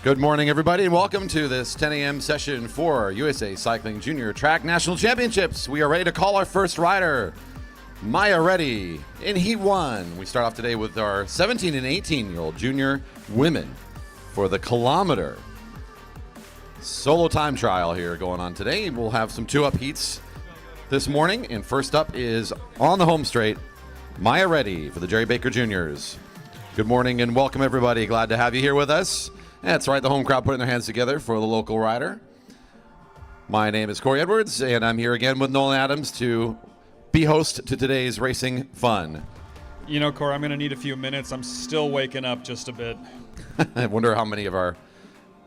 Good morning, everybody, and welcome to this 10 a.m. session for USA Cycling Junior Track National Championships. We are ready to call our first rider, Maya Reddy, in Heat 1. We start off today with our 17 and 18-year-old junior women for the kilometer solo time trial here going on today. We'll have some two-up heats this morning, and first up is on the home straight, Maya Reddy for the Jerry Baker Juniors. Good morning and welcome, everybody. Glad to have you here with us. That's right, the home crowd putting their hands together for the local rider. My name is Corey Edwards, and I'm here again with Nolan Adams to be host to today's racing fun. You know, Corey, I'm going to need a few minutes. I'm still waking up just a bit. I wonder how many of our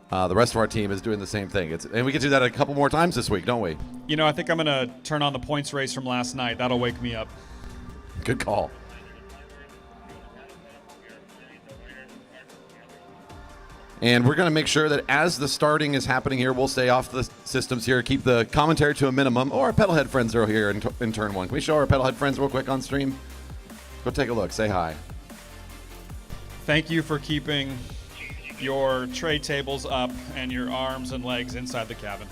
the rest of our team is doing the same thing. And we can do that a couple more times this week, don't we? You know, I think I'm going to turn on the points race from last night. That'll wake me up. Good call. And we're going to make sure that as the starting is happening here, we'll stay off the systems here, keep the commentary to a minimum. Oh, our pedalhead friends are here in turn one. Can we show our pedalhead friends real quick on stream? Go take a look. Say hi. Thank you for keeping your tray tables up and your arms and legs inside the cabin.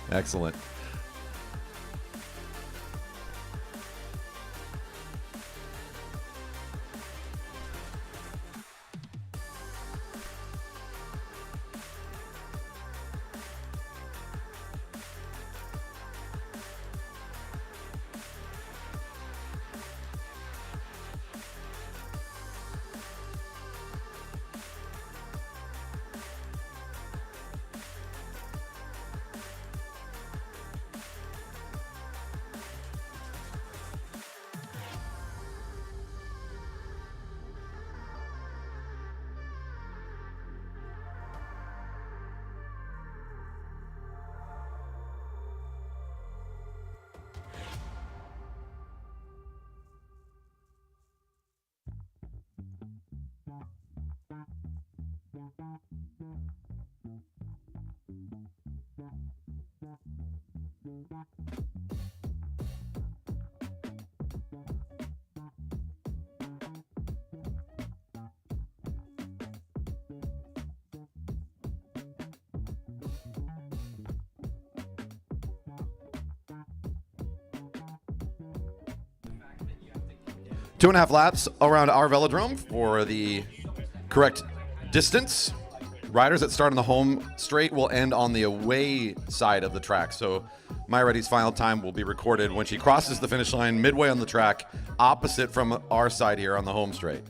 Excellent. Two and a half laps around our Velodrome for the correct distance. Riders that start on the home straight will end on the away side of the track. So Maya Reddy's final time will be recorded when she crosses the finish line midway on the track, opposite from our side here on the home straight.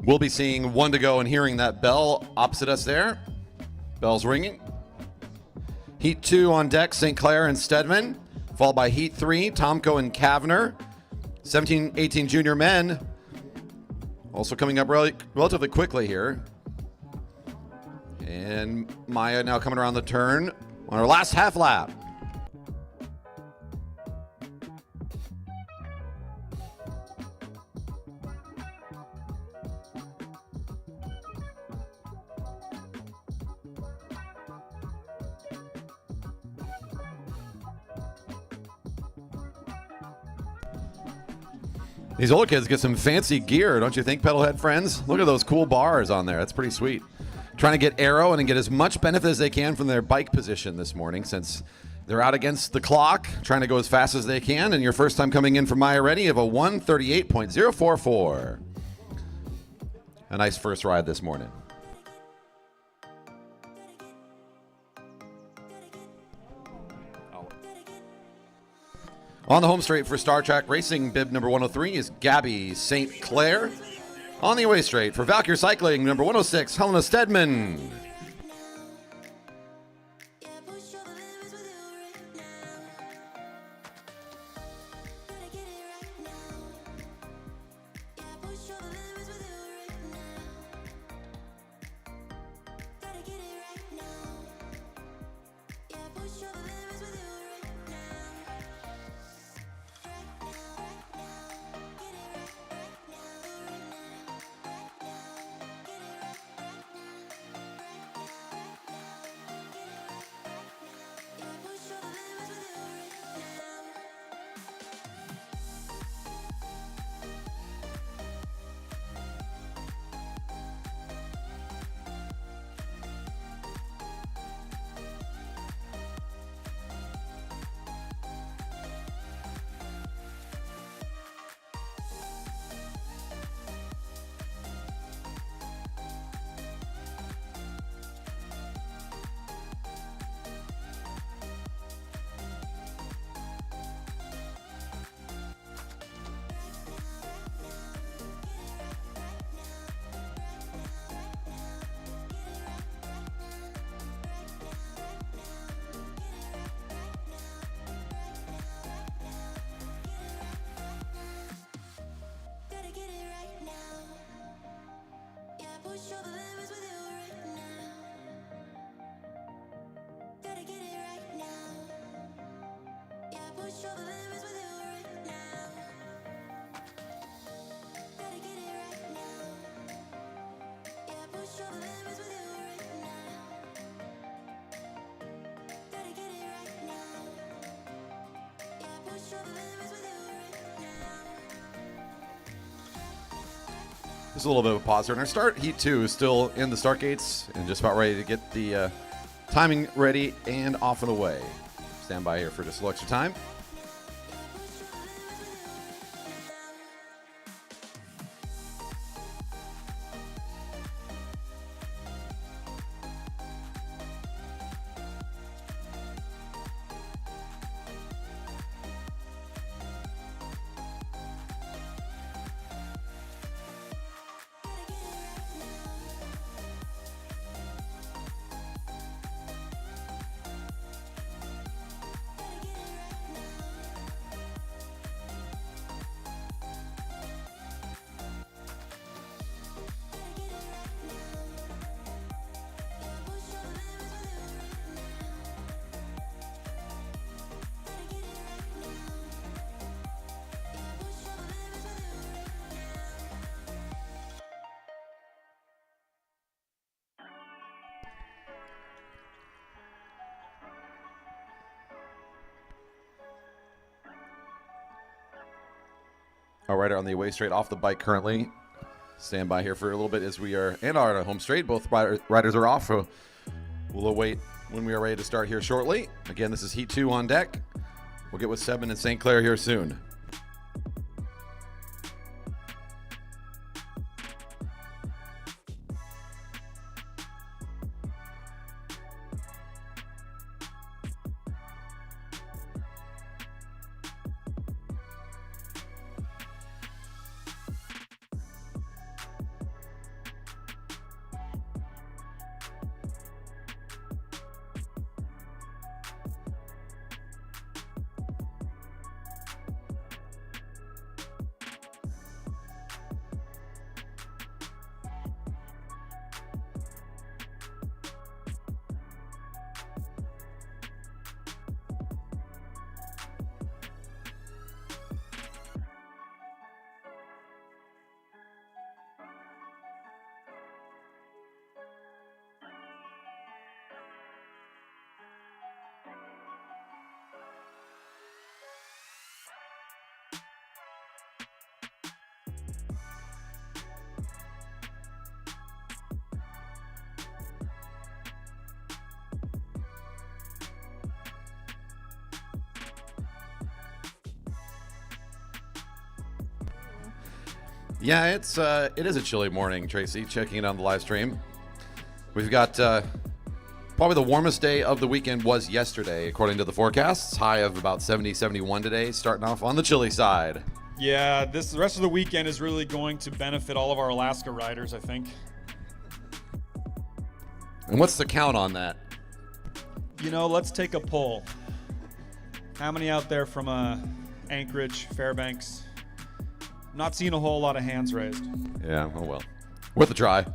We'll be seeing one to go and hearing that bell opposite us there. Bell's ringing. Heat 2 on deck, St. Clair and Stedman, followed by Heat 3, Tomko and Kavner. 17, 18 junior men also coming up relatively quickly here. And Maya now coming around the turn on her last half lap. These older kids get some fancy gear, don't you think, pedalhead friends? Look at those cool bars on there. That's pretty sweet. Trying to get aero and get as much benefit as they can from their bike position this morning, since they're out against the clock, trying to go as fast as they can. And your first time coming in for Maya Reddy of a 1:38.044. A nice first ride this morning. On the home straight for Star Trek Racing, bib number 103 is Gabby St. Clair. On the away straight for Valkyr Cycling, number 106, Helena Stedman. Just a little bit of a pause here. And our start heat 2 is still in the start gates and just about ready to get the timing ready and off and away. Stand by here for just a little extra time. Our rider on the away straight off the bike currently. Stand by here for a little bit as we are, and our home straight. Both riders are off, so we'll await when we are ready to start here shortly. Again, this is Heat 2 on deck. We'll get with Sebin and St. Clair here soon. Yeah, it is a chilly morning, Tracy. Checking it on the live stream. We've got probably the warmest day of the weekend was yesterday, according to the forecasts. High of about 70, 71 today, starting off on the chilly side. Yeah, the rest of the weekend is really going to benefit all of our Alaska riders, I think. And what's the count on that? You know, let's take a poll. How many out there from Anchorage, Fairbanks? Not seeing a whole lot of hands raised. Yeah, oh well. Worth a try.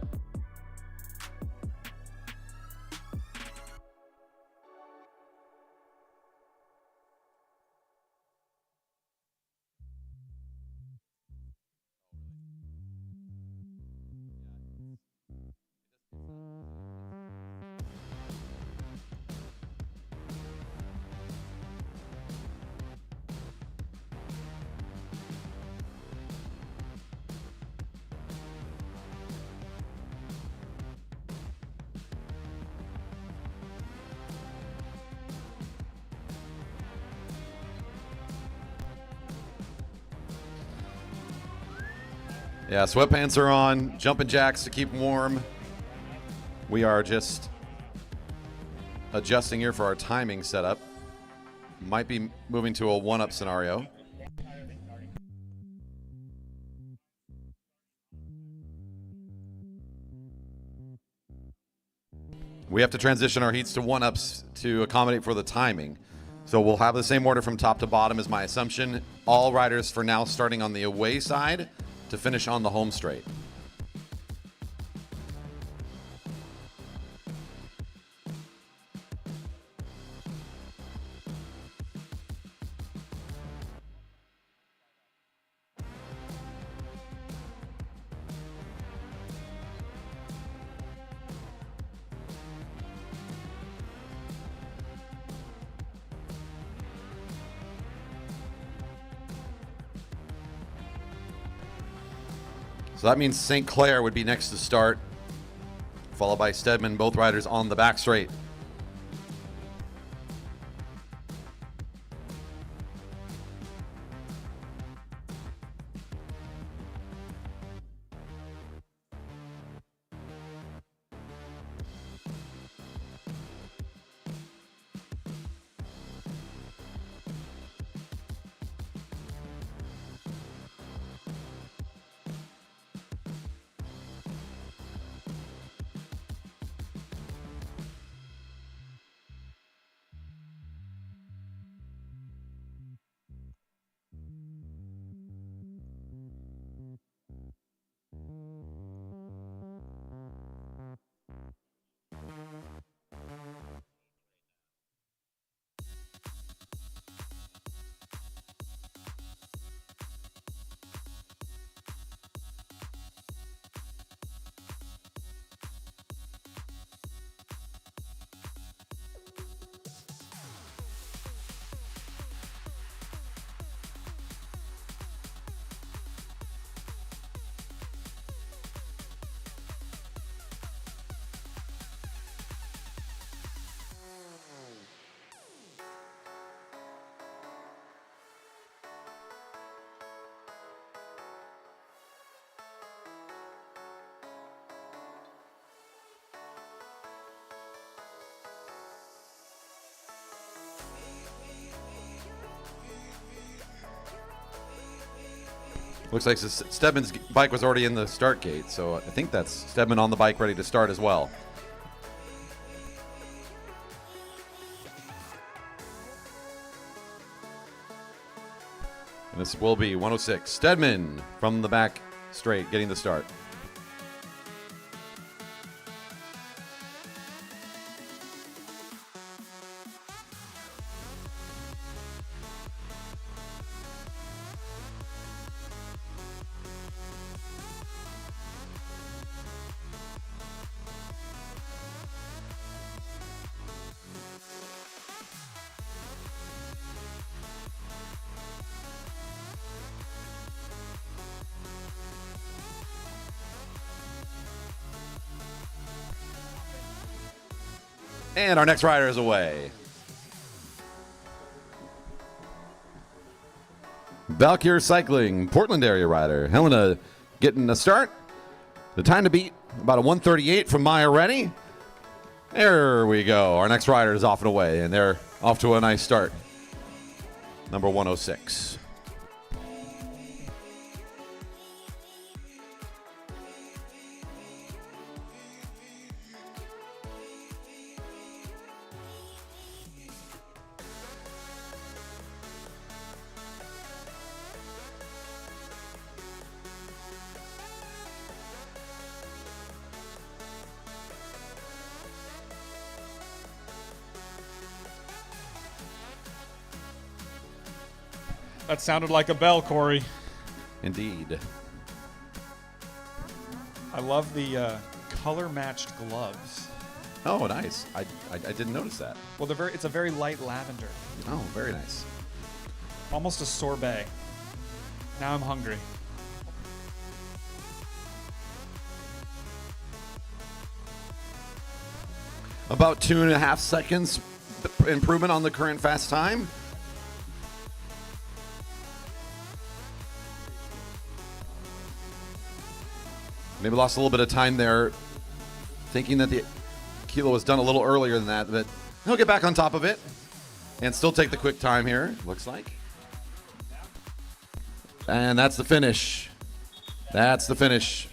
Yeah, sweatpants are on, jumping jacks to keep warm. We are just adjusting here for our timing setup. Might be moving to a one-up scenario. We have to transition our heats to one-ups to accommodate for the timing. So we'll have the same order from top to bottom is my assumption. All riders for now starting on the away side to finish on the home straight. So that means St. Clair would be next to start, followed by Stedman, both riders on the back straight. Looks like Stedman's bike was already in the start gate, so I think that's Stedman on the bike ready to start as well. And this will be 106. Stedman from the back straight getting the start. And our next rider is away. Valkyr Cycling, Portland area rider. Helena getting a start. The time to beat, about a 1:38 from Maya Rennie. There we go. Our next rider is off and away, and they're off to a nice start. Number 106. That sounded like a bell, Corey. Indeed. I love the color-matched gloves. Oh, nice. I didn't notice that. Well, it's a very light lavender. Oh, very nice. Almost a sorbet. Now I'm hungry. About 2.5 seconds improvement on the current fast time. Maybe lost a little bit of time there, thinking that the kilo was done a little earlier than that, but he'll get back on top of it and still take the quick time here, looks like. And that's the finish. That's the finish.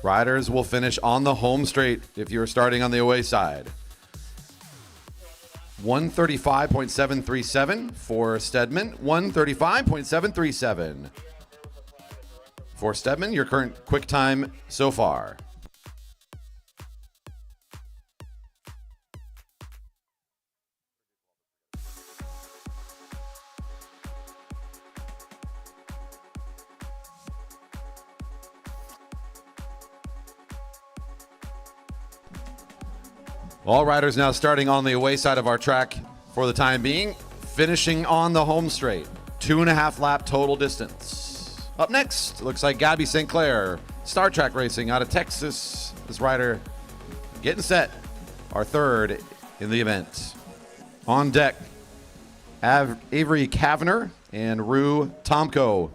Riders will finish on the home straight if you're starting on the away side. 135.737 for Stedman, 135.737. For Stedman, your current quick time so far. All riders now starting on the away side of our track for the time being, finishing on the home straight. 2.5 lap total distance. Up next, looks like Gabby St. Clair, Star Trek Racing out of Texas. This rider getting set, our third in the event. On deck, Avery Kavanagh and Rue Tomko.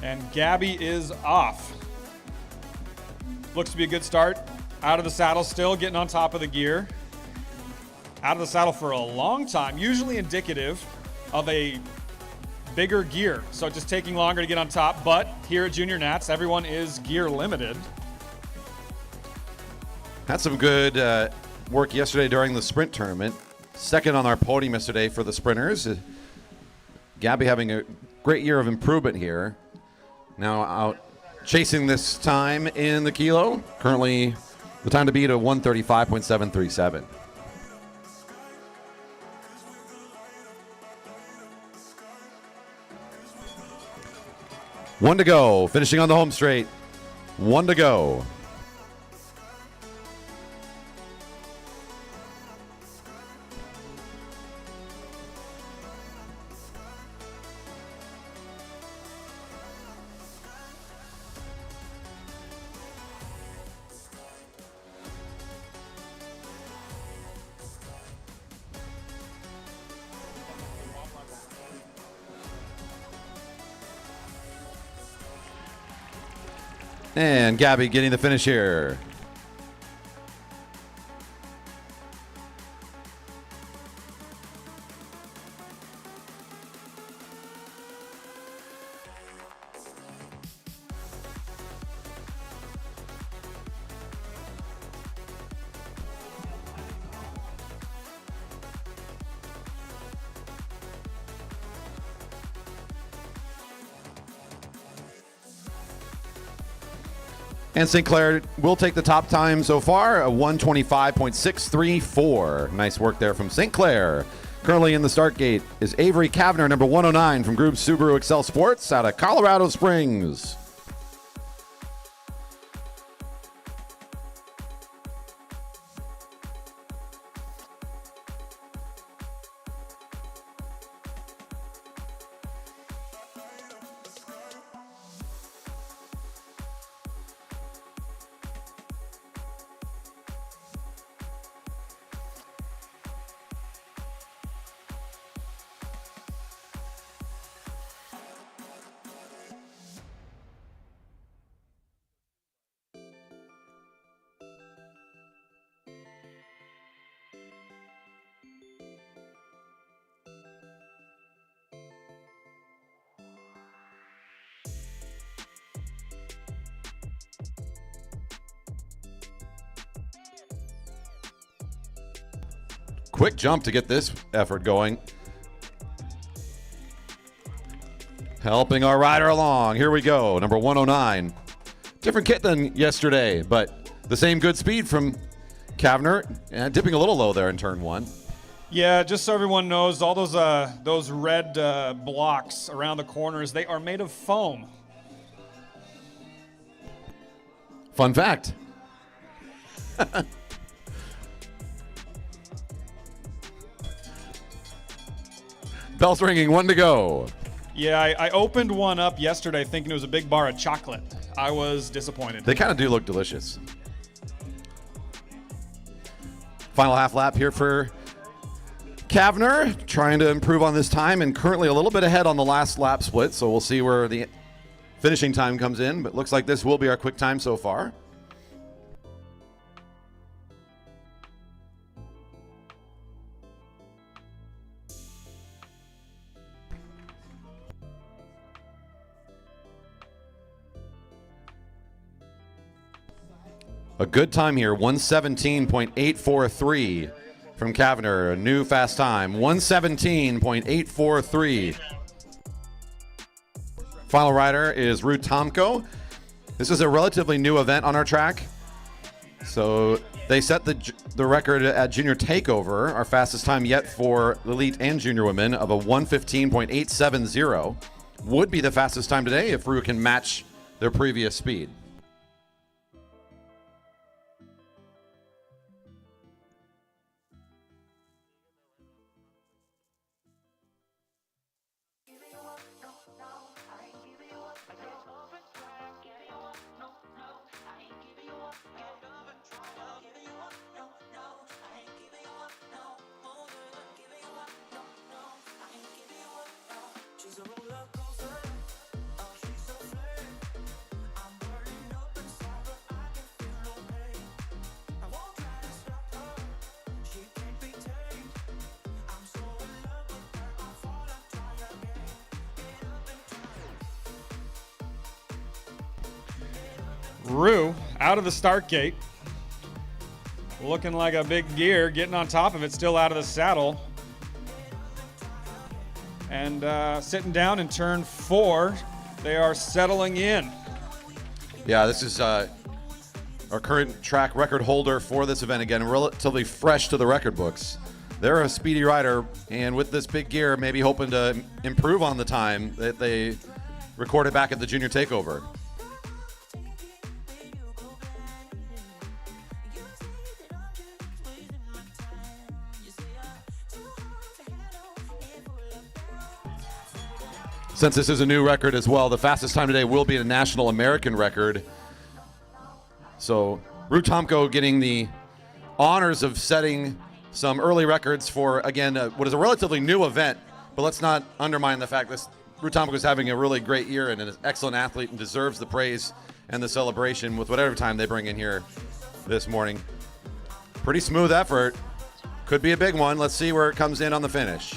And Gabby is off. Looks to be a good start. Out of the saddle still, getting on top of the gear. Out of the saddle for a long time, usually indicative of a bigger gear. So just taking longer to get on top, but here at Junior Nats, everyone is gear limited. Had some good work yesterday during the sprint tournament. Second on our podium yesterday for the sprinters. Gabby having a great year of improvement here. Now out chasing this time in the kilo. Currently, the time to beat a 135.737. One to go. Finishing on the home straight. One to go. And Gabby getting the finish here. And St. Clair will take the top time so far, a 125.634. Nice work there from St. Clair. Currently in the start gate is Avery Kavanagh, number 109 from Group Subaru Excel Sports out of Colorado Springs. Quick jump to get this effort going. Helping our rider along. Here we go. Number 109. Different kit than yesterday, but the same good speed from Kavanagh. And dipping a little low there in turn one. Yeah, just so everyone knows, all those red blocks around the corners, they are made of foam. Fun fact. Bell's ringing, one to go. Yeah, I opened one up yesterday thinking it was a big bar of chocolate. I was disappointed. They kind of do look delicious. Final half lap here for Kavanagh, trying to improve on this time and currently a little bit ahead on the last lap split, so we'll see where the finishing time comes in, but looks like this will be our quick time so far. A good time here, 117.843 from Kavanagh. A new fast time, 117.843. Final rider is Ru Tomko. This is a relatively new event on our track. So they set the record at Junior Takeover, our fastest time yet for elite and junior women, of a 115.870. Would be the fastest time today if Ru can match their previous speed. Ru out of the start gate. Looking like a big gear, getting on top of it, still out of the saddle. And sitting down in turn 4, they are settling in. Yeah, this is our current track record holder for this event. Again, relatively fresh to the record books. They're a speedy rider, and with this big gear, maybe hoping to improve on the time that they recorded back at the Junior Takeover. Since this is a new record as well, the fastest time today will be a national American record. So Ru Tomko getting the honors of setting some early records for, again, what is a relatively new event. But let's not undermine the fact that Ru Tomko is having a really great year and an excellent athlete and deserves the praise and the celebration with whatever time they bring in here this morning. Pretty smooth effort. Could be a big one. Let's see where it comes in on the finish.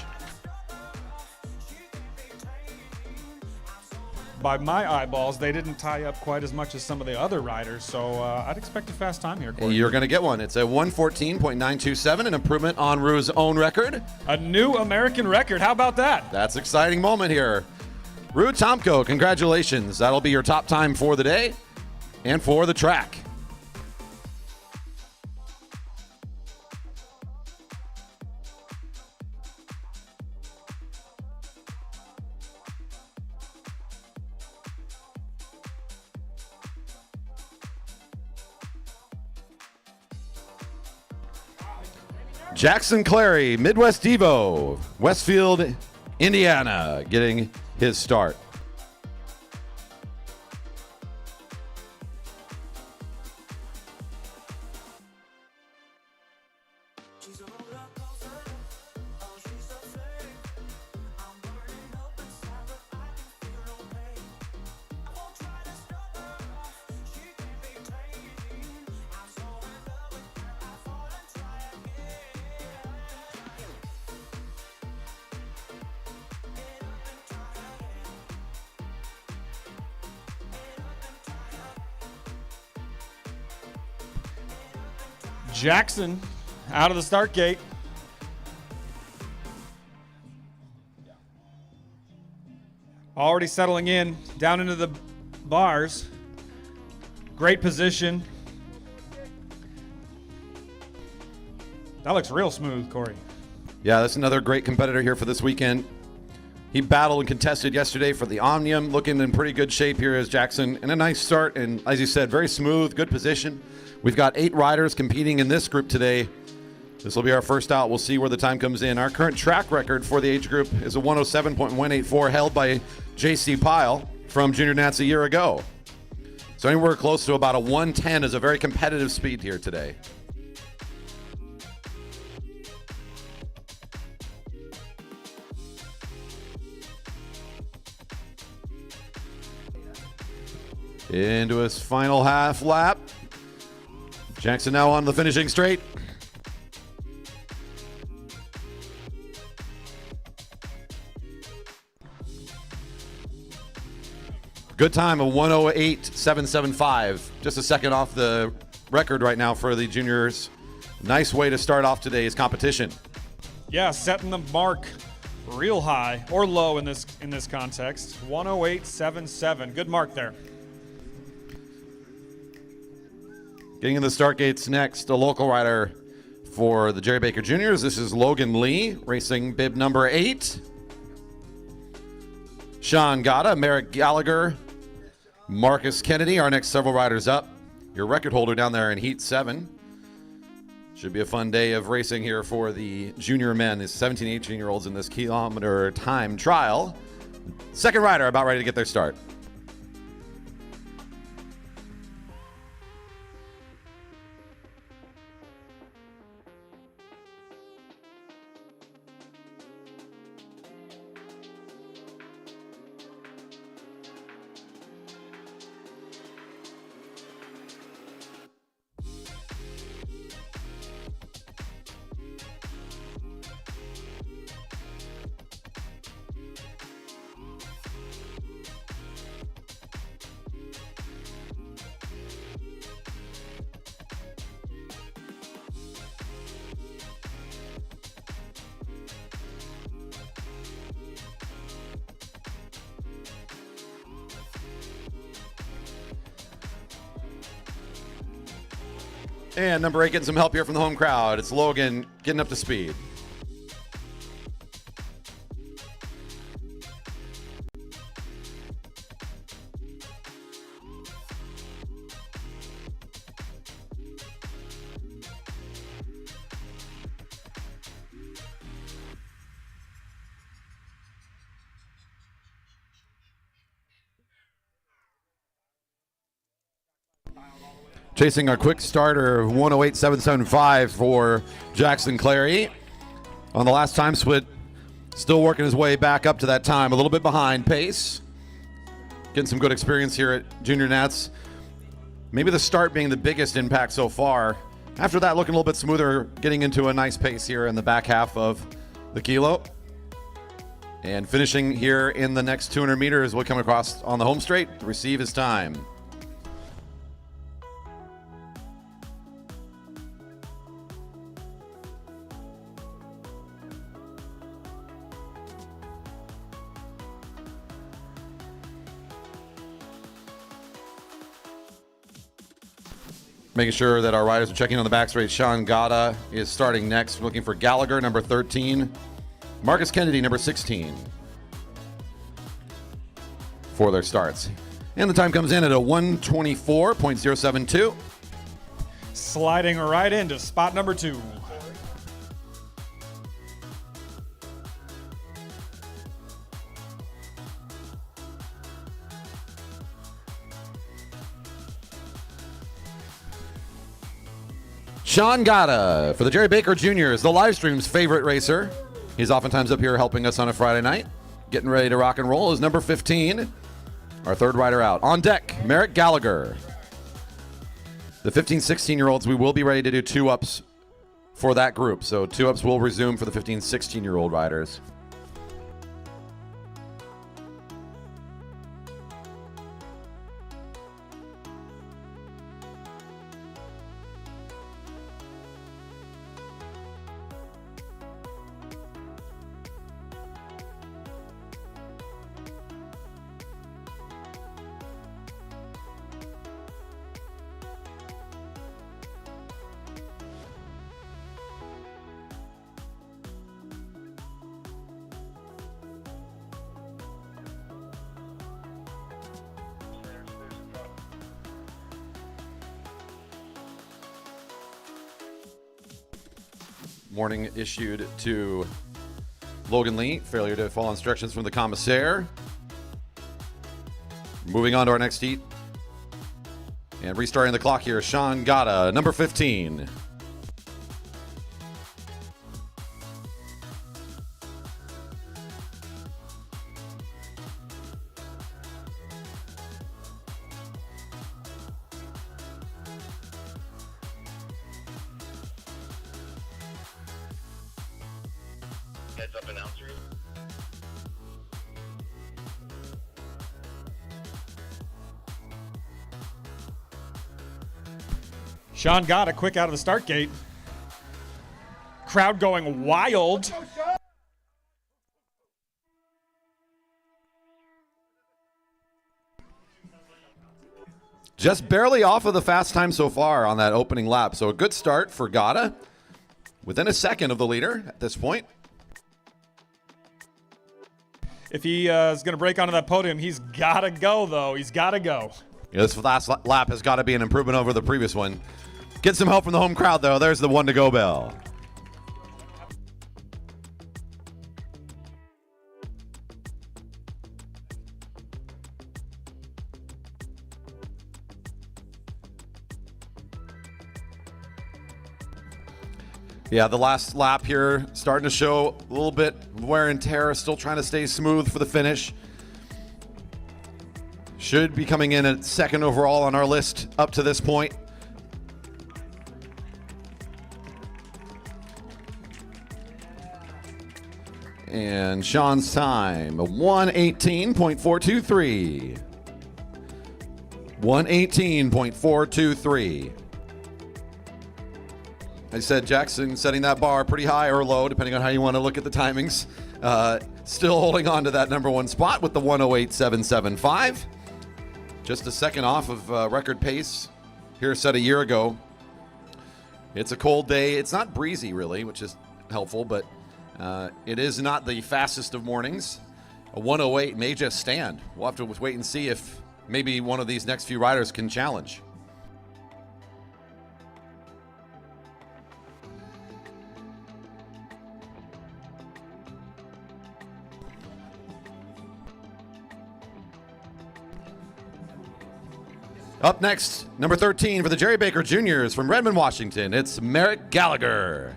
By my eyeballs, they didn't tie up quite as much as some of the other riders, so I'd expect a fast time here, Corey. You're going to get one. It's a 114.927, an improvement on Ru's own record. A new American record. How about that? That's an exciting moment here. Ru Tomko, congratulations. That'll be your top time for the day and for the track. Jackson Clary, Midwest Devo, Westfield, Indiana, getting his start. Jackson out of the start gate. Already settling in, down into the bars. Great position. That looks real smooth, Corey. Yeah, that's another great competitor here for this weekend. He battled and contested yesterday for the Omnium, looking in pretty good shape here as Jackson. And a nice start, and as you said, very smooth, good position. We've got 8 riders competing in this group today. This will be our first out. We'll see where the time comes in. Our current track record for the age group is a 107.184 held by J.C. Pyle from Junior Nats a year ago. So anywhere close to about a 110 is a very competitive speed here today. Into his final half lap. Jackson now on the finishing straight. Good time of 108.775. Just a second off the record right now for the juniors. Nice way to start off today's competition. Yeah, setting the mark real high or low in this context. 108.77. Good mark there. Getting in the start gates next, a local rider for the Jerry Baker Juniors. This is Logan Lee, racing bib number 8. Sean Gata, Merrick Gallagher, Marcus Kennedy, our next several riders up. Your record holder down there in Heat 7. Should be a fun day of racing here for the junior men, the 17, 18-year-olds in this kilometer time trial. Second rider about ready to get their start. And number 8 getting some help here from the home crowd. It's Logan getting up to speed. Chasing a quick starter of 108.775 for Jackson Clary. On the last time split, still working his way back up to that time, a little bit behind pace. Getting some good experience here at Junior Nats. Maybe the start being the biggest impact so far. After that, looking a little bit smoother, getting into a nice pace here in the back half of the kilo. And finishing here in the next 200 meters, we'll come across on the home straight to receive his time. Making sure that our riders are checking on the back straight. Sean Gata is starting next. Looking for Gallagher, number 13. Marcus Kennedy, number 16. For their starts. And the time comes in at a 1:24.072. Sliding right into spot number 2. Sean Gata for the Jerry Baker Juniors, the live stream's favorite racer. He's oftentimes up here helping us on a Friday night. Getting ready to rock and roll is number 15, our third rider out. On deck, Merrick Gallagher. The 15, 16-year-olds, we will be ready to do 2-ups for that group. So 2-ups will resume for the 15, 16-year-old riders. Warning issued to Logan Lee. Failure to follow instructions from the commissaire. Moving on to our next heat. And restarting the clock here, Sean Gata, number 15. Heads up announcer. Sean got it quick out of the start gate. Crowd going wild. Just barely off of the fast time so far on that opening lap. So a good start for Gata. Within a second of the leader at this point. If he is going to break onto that podium, he's got to go, though. He's got to go. Yeah, this last lap has got to be an improvement over the previous one. Get some help from the home crowd, though. There's the 1-to-go bell. Yeah, the last lap here starting to show a little bit of wear and tear, still trying to stay smooth for the finish. Should be coming in at second overall on our list up to this point. And Sean's time, 1:18.423. 1:18.423. I said Jackson setting that bar pretty high or low, depending on how you want to look at the timings. Still holding on to that number one spot with the 1:08.775. Just a second off of record pace here set a year ago. It's a cold day. It's not breezy, really, which is helpful, but it is not the fastest of mornings. A 1:08 may just stand. We'll have to wait and see if maybe one of these next few riders can challenge. Up next, number 13 for the Jerry Baker Juniors from Redmond, Washington, it's Merrick Gallagher.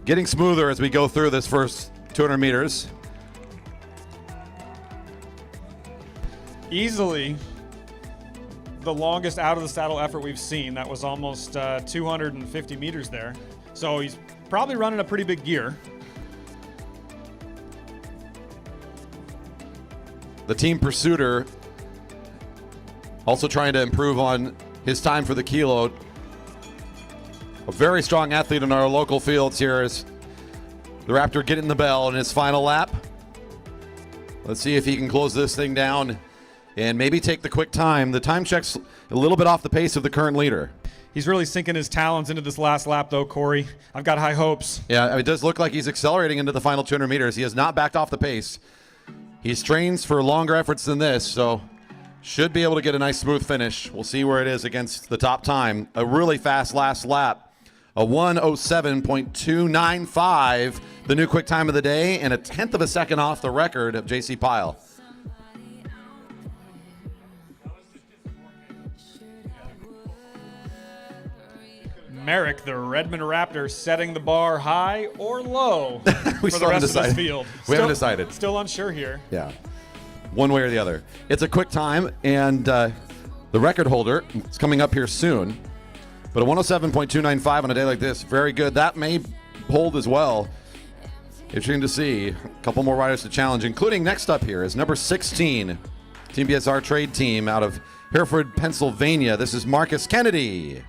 Getting smoother as we go through this first 200 meters. Easily the longest out of the saddle effort we've seen. That was almost 250 meters there. So he's probably running a pretty big gear. The team pursuiter also trying to improve on his time for the kilo. A very strong athlete in our local fields here is the Raptor getting the bell in his final lap. Let's see if he can close this thing down and maybe take the quick time. The time check's a little bit off the pace of the current leader. He's really sinking his talons into this last lap, though, Corey. I've got high hopes. Yeah, it does look like he's accelerating into the final 200 meters. He has not backed off the pace. He's trains for longer efforts than this, so should be able to get a nice smooth finish. We'll see where it is against the top time. A really fast last lap. A 1:07.295, the new quick time of the day, and a tenth of a second off the record of J.C. Pyle. Merrick, the Redmond Raptor, setting the bar high or low for the rest of this field. We haven't decided. Still unsure here. Yeah, one way or the other. It's a quick time, and the record holder is coming up here soon. But a 1:07.295 on a day like this, very good. That may hold as well. Interesting to see. A couple more riders to challenge, including next up here is number 16, Team BSR trade team out of Hereford, Pennsylvania. This is Marcus Kennedy.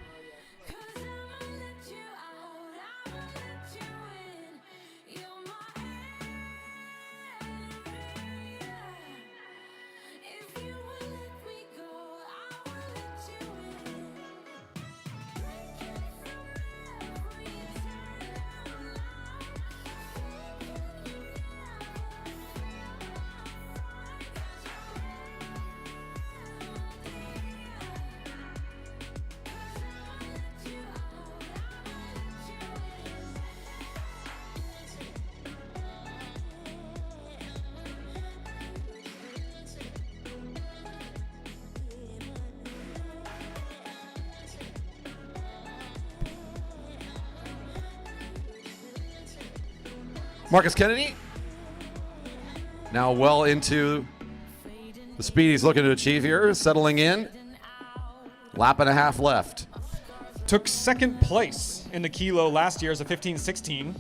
Marcus Kennedy, now well into the speed he's looking to achieve here, settling in. Lap and a half left. Took second place in the kilo last year as a 15-16,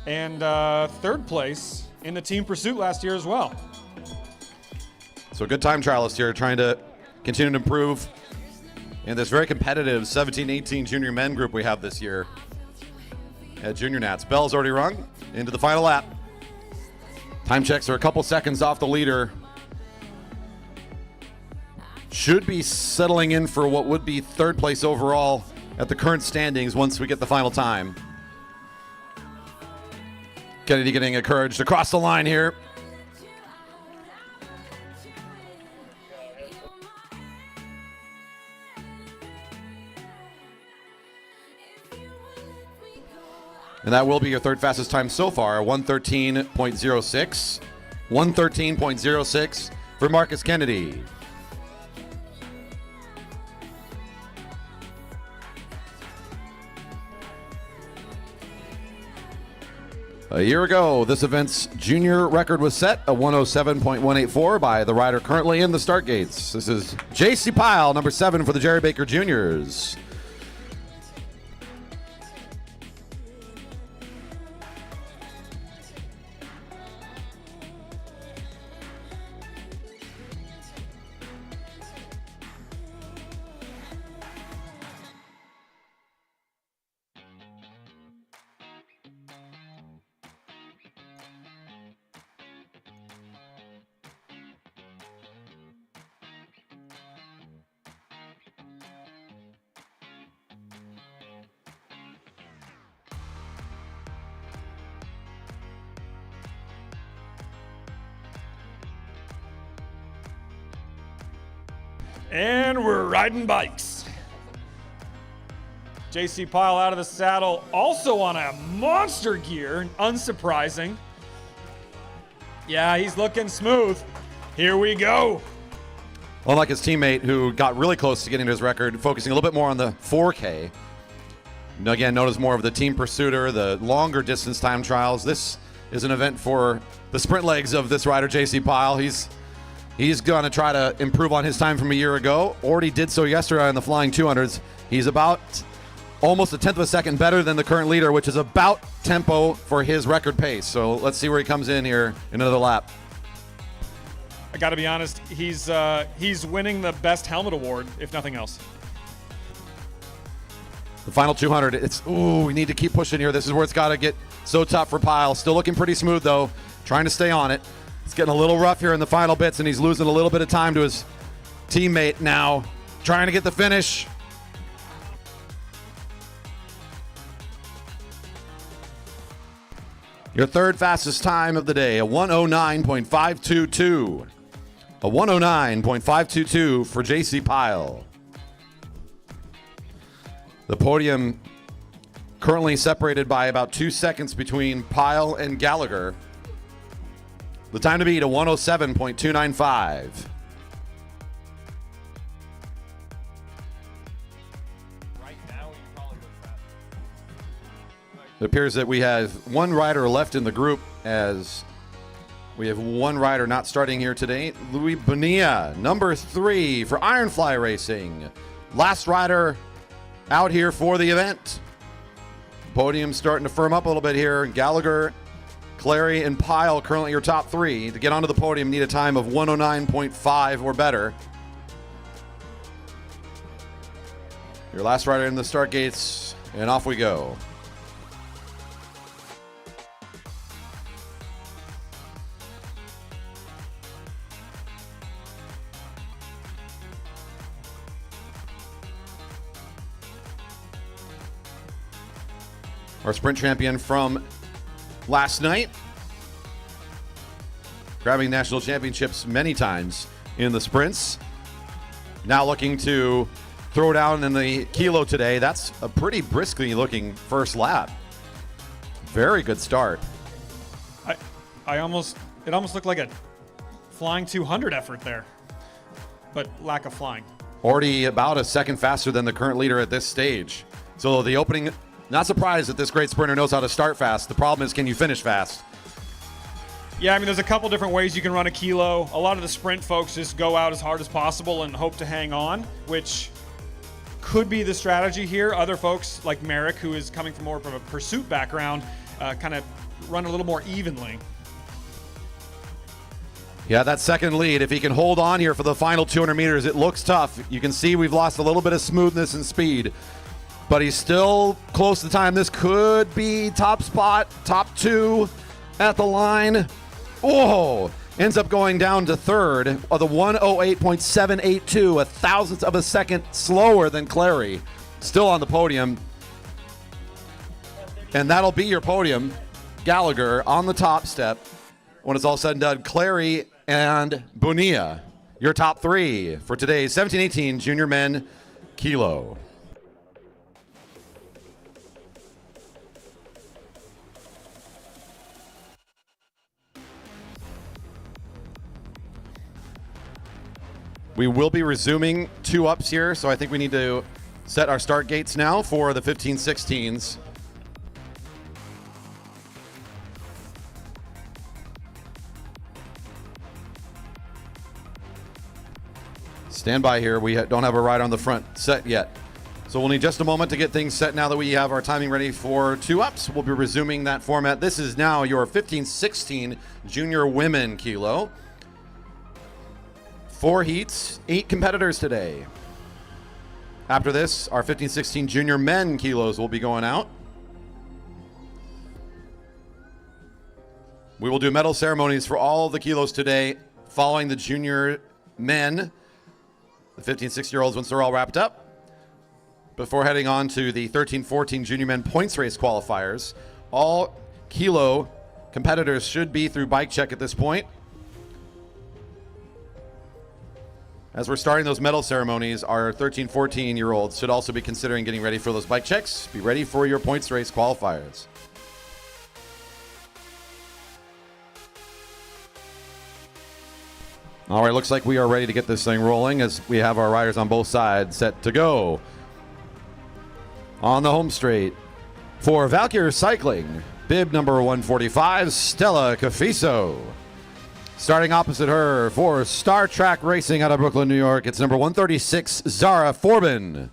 and third place in the team pursuit last year as well. So a good time trialist here, trying to continue to improve in this very competitive 17-18 junior men group we have this year at Junior Nats. Bell's already rung into the final lap. Time checks are a couple seconds off the leader. Should be settling in for what would be third place overall at the current standings once we get the final time. Kennedy getting encouraged across the line here. And that will be your third fastest time so far, 1:13.06. 1:13.06 for Marcus Kennedy. A year ago, this event's junior record was set, a 1:07.184 by the rider currently in the start gates. This is J.C. Pyle, number 7 for the Jerry Baker Juniors. And we're riding bikes. JC Pyle out of the saddle, also on a monster gear, unsurprising. Yeah, he's looking smooth. Here we go. Unlike his teammate who got really close to getting to his record, focusing a little bit more on the 4K. Again, known as more of the team pursuiter, the longer distance time trials. This is an event for the sprint legs of this rider, JC Pyle. He's going to try to improve on his time from a year ago. Already did so yesterday on the flying 200s. He's about almost a tenth of a second better than the current leader, which is about tempo for his record pace. So let's see where he comes in here in another lap. I got to be honest, he's winning the best helmet award, if nothing else. The final 200, we need to keep pushing here. This is where it's got to get so tough for Pyle. Still looking pretty smooth, though. Trying to stay on it. It's getting a little rough here in the final bits, and he's losing a little bit of time to his teammate now. Trying to get the finish. Your third fastest time of the day, a 1:09.522. A 1:09.522 for JC Pyle. The podium currently separated by about 2 seconds between Pyle and Gallagher. The time to beat, a 1:07.295. It appears that we have one rider left in the group, as we have one rider not starting here today. Louis Bonilla, number 3 for Ironfly Racing. Last rider out here for the event. Podium starting to firm up a little bit here. Gallagher, Clary, and Pyle currently your top 3. To get onto the podium, need a time of 1:09.5 or better. Your last rider in the start gates, and off we go. Our sprint champion from last night, grabbing national championships many times in the sprints. Now looking to throw down in the kilo today. That's a pretty briskly looking first lap. Very good start. It almost looked like a flying 200 effort there, but lack of flying. Already about a second faster than the current leader at this stage. So the opening, not surprised that this great sprinter knows how to start fast. The problem is, can you finish fast? Yeah, I mean, there's a couple different ways you can run a kilo. A lot of the sprint folks just go out as hard as possible and hope to hang on, which could be the strategy here. Other folks, like Merrick, who is coming from more of a pursuit background, kind of run a little more evenly. Yeah, that second lead, if he can hold on here for the final 200 meters, it looks tough. You can see we've lost a little bit of smoothness and speed, but he's still close to time. This could be top spot, top 2 at the line. Oh, ends up going down to third of the 108.782, a thousandth of a second slower than Clary. Still on the podium. And that'll be your podium. Gallagher on the top step. When it's all said and done, Clary and Bonilla, your top 3 for today's 17-18 Junior Men Kilo. We will be resuming 2 ups here, so I think we need to set our start gates now for the 15-16s. Stand by here. We don't have a ride on the front set yet. So we'll need just a moment to get things set now that we have our timing ready for 2 ups. We'll be resuming that format. This is now your 15-16 Junior Women Kilo. 4 heats, 8 competitors today. After this, our 15-16 Junior Men Kilos will be going out. We will do medal ceremonies for all the kilos today following the Junior Men, the 15-16-year-olds, once they're all wrapped up. Before heading on to the 13-14 Junior Men points race qualifiers, all kilo competitors should be through bike check at this point. As we're starting those medal ceremonies, our 13-14-year-olds should also be considering getting ready for those bike checks. Be ready for your points race qualifiers. All right, looks like we are ready to get this thing rolling as we have our riders on both sides set to go. On the home straight for Valkyr Cycling, bib number 145, Stella Cafiso. Starting opposite her for Star Track Racing out of Brooklyn, New York, it's number 136, Zara Forbin.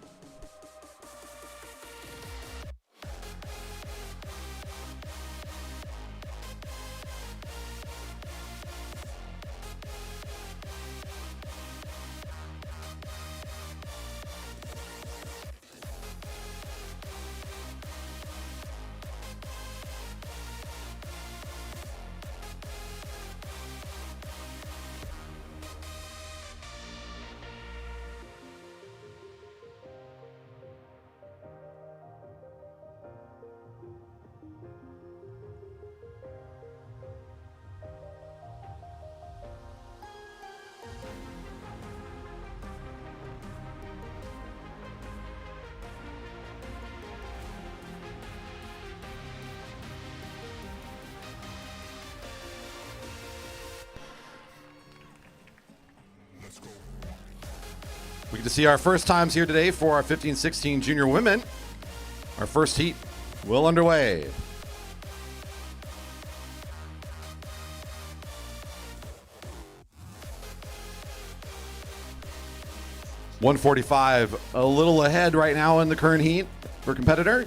We get to see our first times here today for our 15-16 Junior Women. Our first heat well underway. .145, a little ahead right now in the current heat for competitor.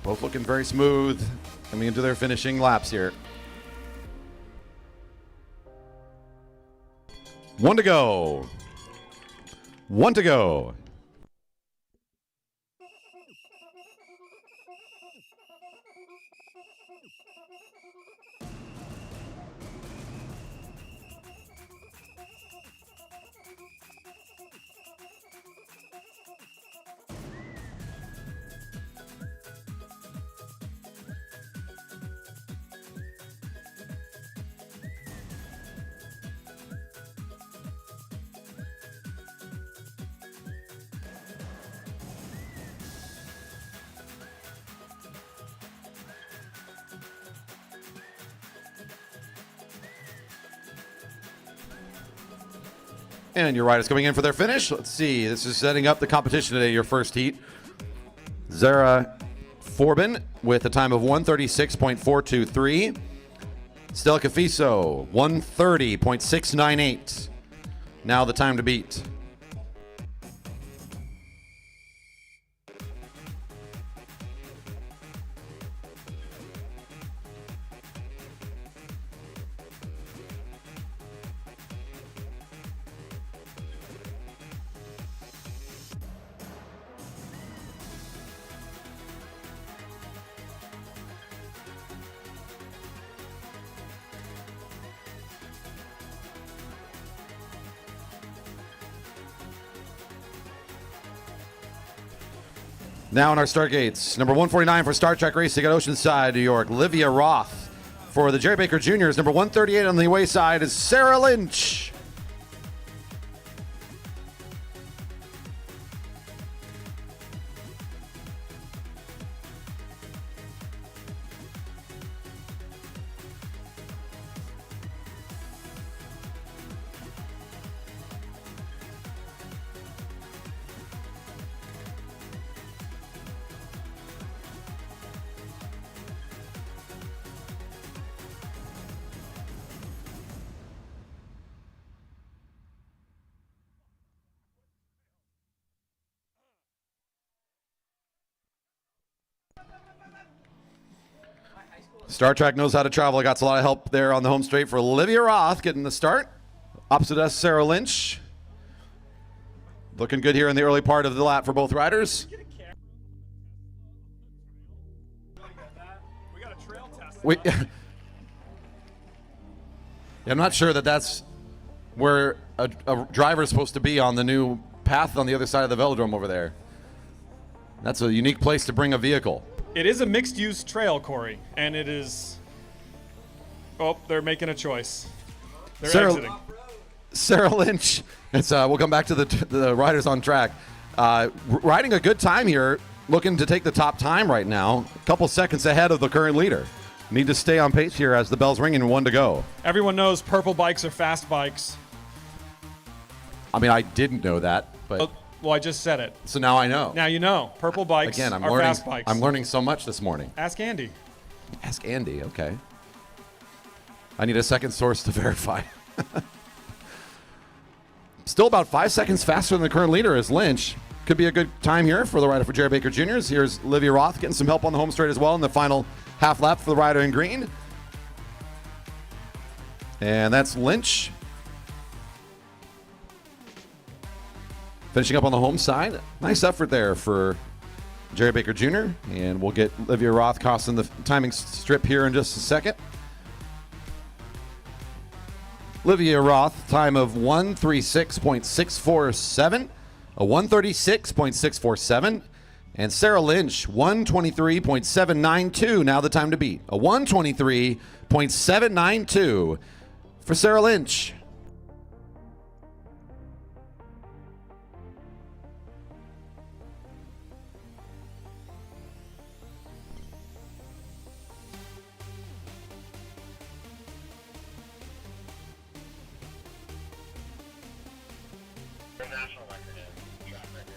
Both looking very smooth coming into their finishing laps here. 1 to go. 1 to go. And your riders coming in for their finish. Let's see. This is setting up the competition today, your first heat. Zara Forbin with a time of 136.423. Stella Cafiso, 130.698. Now the time to beat. Now in our start gates, number 149 for Star Trek Racing at Oceanside, New York, Livia Roth. For the Jerry Baker Juniors, number 138 on the away side is Sarah Lynch. Star Trek knows how to travel. Got a lot of help there on the home straight for Olivia Roth getting the start. Opposite us, Sarah Lynch. Looking good here in the early part of the lap for both riders. We got a trail test. I'm not sure that's where a driver is supposed to be on the new path on the other side of the Velodrome over there. That's a unique place to bring a vehicle. It is a mixed-use trail, Corey, and it is... Oh, they're making a choice. They're exiting. Sarah Lynch. We'll come back to the riders on track. Riding a good time here, looking to take the top time right now. A couple seconds ahead of the current leader. Need to stay on pace here as the bell's ringing and 1 to go. Everyone knows purple bikes are fast bikes. I mean, I didn't know that, but... Oh, well, I just said it. So now I know. Now you know. Purple bikes Again, are learning, fast bikes. I'm learning so much this morning. Ask Andy. Ask Andy, okay. I need a second source to verify. Still about 5 seconds faster than the current leader is Lynch. Could be a good time here for the rider for Jerry Baker Juniors. Here's Livia Roth getting some help on the home straight as well in the final half lap for the rider in green. And that's Lynch. Finishing up on the home side. Nice effort there for Jerry Baker Jr. And we'll get Livia Roth crossing the timing strip here in just a second. Livia Roth, time of 136.647, a 136.647. And Sarah Lynch, 123.792. Now the time to beat, a 123.792 for Sarah Lynch. Their national record is track record.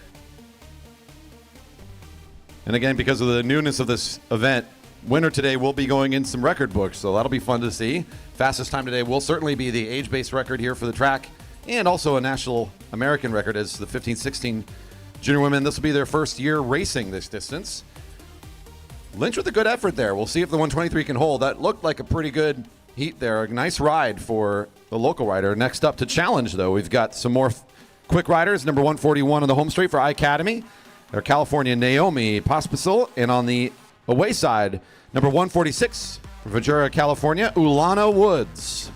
And again, because of the newness of this event, winner today will be going in some record books, so that'll be fun to see. Fastest time today will certainly be the age-based record here for the track, and also a national American record as the 15-16 junior women. This will be their first year racing this distance. Lynch with a good effort there. We'll see if the 123 can hold. That looked like a pretty good heat there. A nice ride for the local rider. Next up to challenge, though, we've got some more quick riders. Number 141 on the home straight for I-Academy. They're California Naomi Pospisil. And on the away side, number 146 for Ventura, California, Ulana Woods.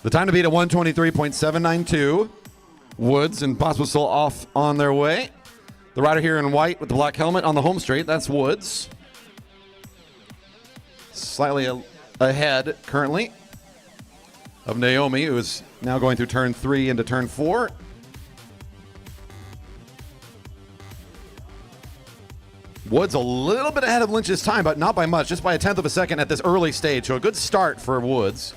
The time to beat at 123.792. Woods and Possible still off on their way. The rider here in white with the black helmet on the home straight, that's Woods. Slightly ahead currently of Naomi, who is now going through turn 3 into turn 4. Woods a little bit ahead of Lynch's time, but not by much, just by a tenth of a second at this early stage. So a good start for Woods.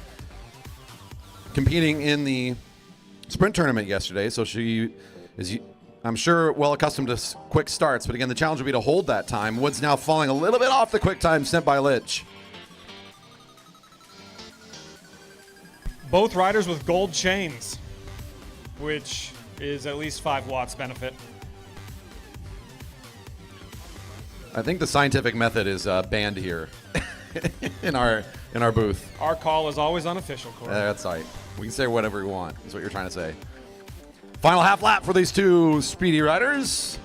Competing in the sprint tournament yesterday, so she is, I'm sure, well accustomed to quick starts. But again, the challenge would be to hold that time. Woods now falling a little bit off the quick time sent by Lynch. Both riders with gold chains, which is at least 5 watts benefit. I think the scientific method is banned here in our booth. Our call is always unofficial, Corey. That's right. We can say whatever we want, is what you're trying to say. Final half lap for these two speedy riders.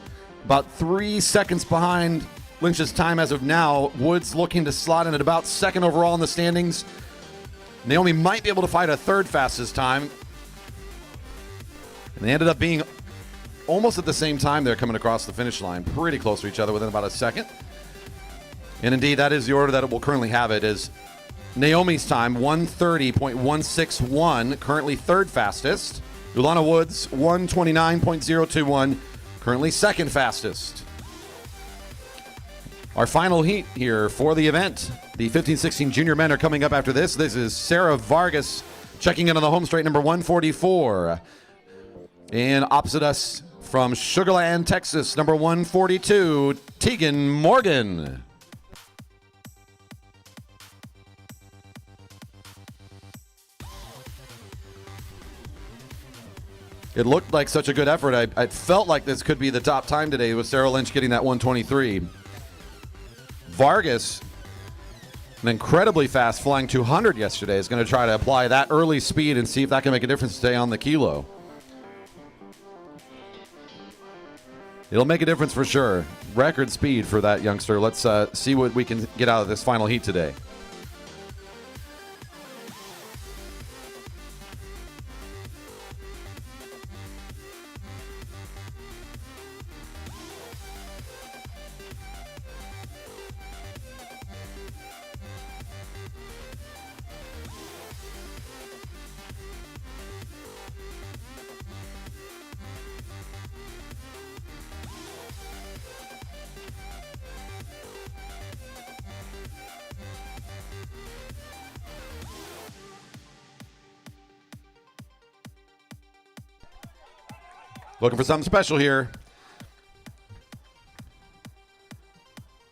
About 3 seconds behind Lynch's time as of now. Woods looking to slot in at about second overall in the standings. Naomi might be able to fight a third fastest time. And they ended up being almost at the same time they're coming across the finish line. Pretty close to each other within about a second. And indeed, that is the order that it will currently have it is Naomi's time, 130.161, currently third fastest. Ulana Woods, 129.021, currently second fastest. Our final heat here for the event. The 15-16 junior men are coming up after this. This is Sarah Vargas checking in on the home straight, number 144. And opposite us from Sugar Land, Texas, number 142, Tegan Morgan. It looked like such a good effort. I felt like this could be the top time today with Sarah Lynch getting that 123. Vargas, an incredibly fast flying 200 yesterday, is going to try to apply that early speed and see if that can make a difference today on the kilo. It'll make a difference for sure. Record speed for that youngster. Let's see what we can get out of this final heat today. Looking for something special here.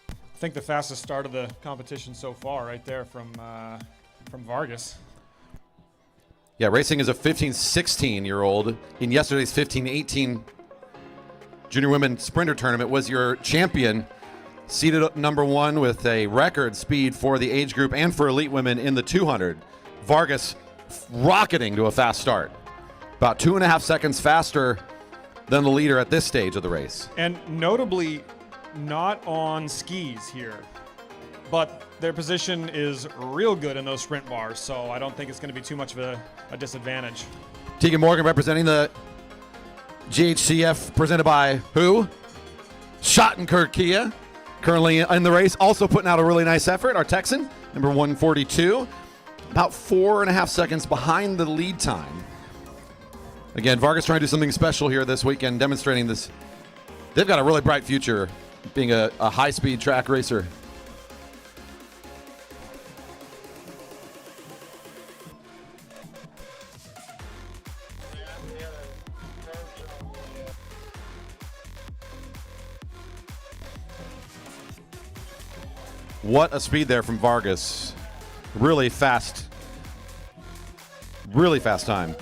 I think the fastest start of the competition so far, right there from Vargas. Yeah, racing as a 15-16-year-old in yesterday's 15-18 junior women sprinter tournament, was your champion, seated up number 1 with a record speed for the age group and for elite women in the 200. Vargas rocketing to a fast start, about 2.5 seconds faster than the leader at this stage of the race. And notably not on skis here, but their position is real good in those sprint bars, so I don't think it's going to be too much of a disadvantage. Tegan Morgan representing the GHCF, presented by who? Schottenkirk Kia, currently in the race, also putting out a really nice effort. Our Texan, number 142, about 4.5 seconds behind the lead time. Again, Vargas trying to do something special here this weekend, demonstrating this. They've got a really bright future being a high-speed track racer. What a speed there from Vargas. Really fast time.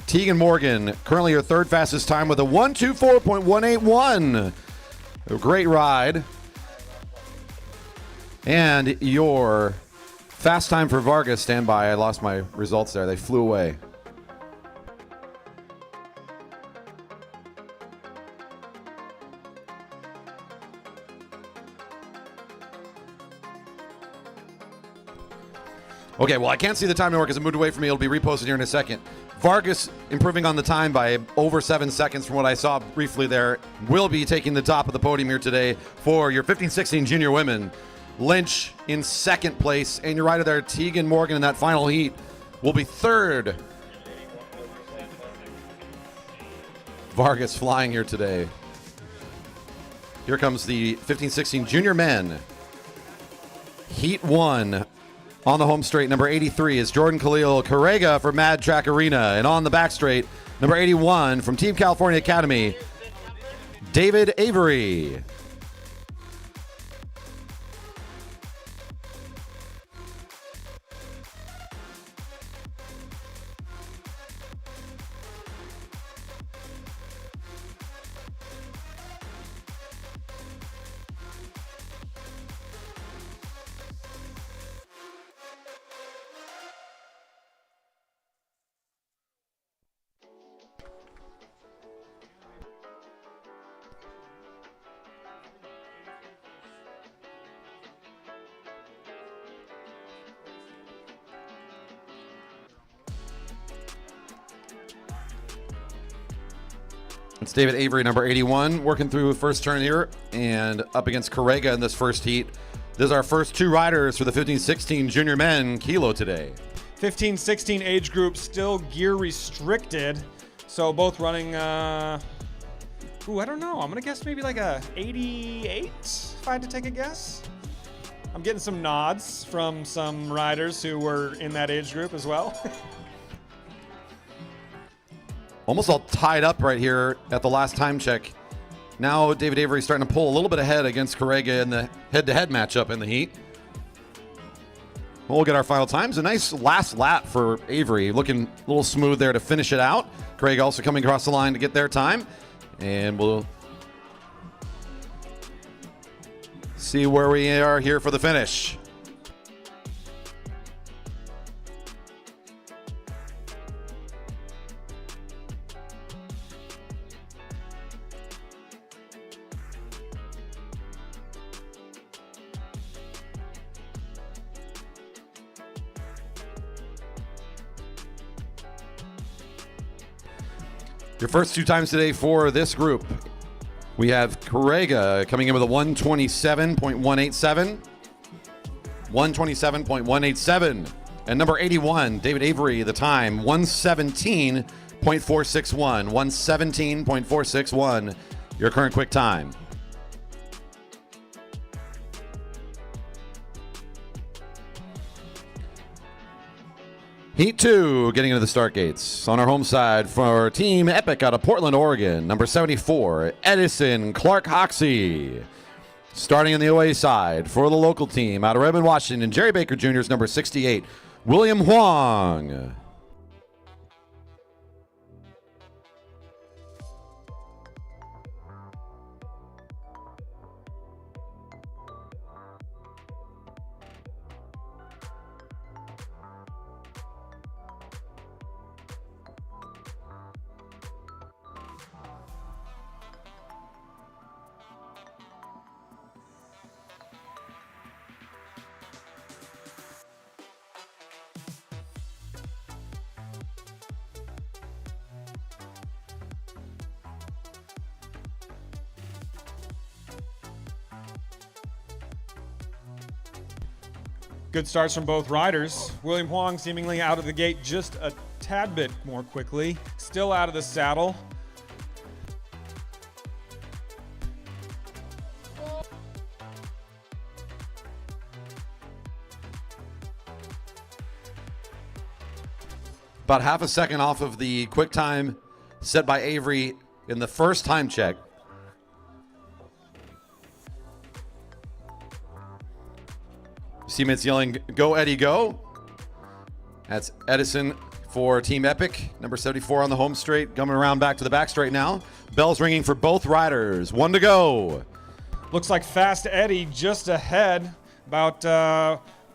Tegan Morgan, currently your third fastest time with a 124.181. A great ride. And your fast time for Vargas, stand by. I lost my results there. They flew away. Okay, well, I can't see the time anymore because it moved away from me. It'll be reposted here in a second. Vargas improving on the time by over 7 seconds from what I saw briefly there. Will be taking the top of the podium here today for your 15-16 junior women. Lynch in second place, and your rider there, Tegan Morgan, in that final heat will be third. Vargas flying here today. Here comes the 15-16 junior men. Heat 1 on the home straight. Number 83 is Jordan Khalil Carrega for Mad Track Arena. And on the back straight, number 81 from Team California Academy, David Avery. It's David Avery, number 81, working through first turn here and up against Carrega in this first heat. This is our first two riders for the 15-16 junior men kilo today. 15-16 age group still gear restricted, so both running, I don't know. I'm going to guess maybe like a 88 if I had to take a guess. I'm getting some nods from some riders who were in that age group as well. Almost all tied up right here at the last time check. Now David Avery starting to pull a little bit ahead against Carrega in the head-to-head matchup in the heat. We'll get our final times. A nice last lap for Avery, looking a little smooth there to finish it out. Carrega also coming across the line to get their time. And we'll see where we are here for the finish. Your first two times today for this group. We have Carrega coming in with a 127.187. 127.187. And number 81, David Avery, the time, 117.461. 117.461, your current quick time. Heat 2 getting into the start gates. On our home side for Team Epic out of Portland, Oregon, number 74, Edison Clark Hoxie. Starting on the away side for the local team out of Redmond, Washington, Jerry Baker Jr.'s number 68, William Huang. Good starts from both riders. William Huang seemingly out of the gate just a tad bit more quickly. Still out of the saddle. About half a second off of the quick time set by Avery in the first time check. Teammates yelling, "Go, Eddie, go." That's Edison for Team Epic. Number 74 on the home straight, coming around back to the back straight now. Bells ringing for both riders. 1 to go. Looks like Fast Eddie just ahead, about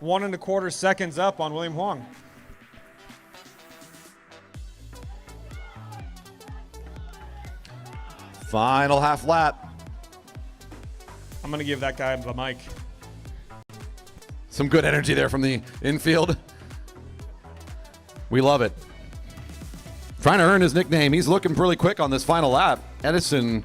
1 1/4 seconds up on William Huang. Final half lap. I'm going to give that guy the mic. Some good energy there from the infield. We love it. Trying to earn his nickname. He's looking really quick on this final lap. Edison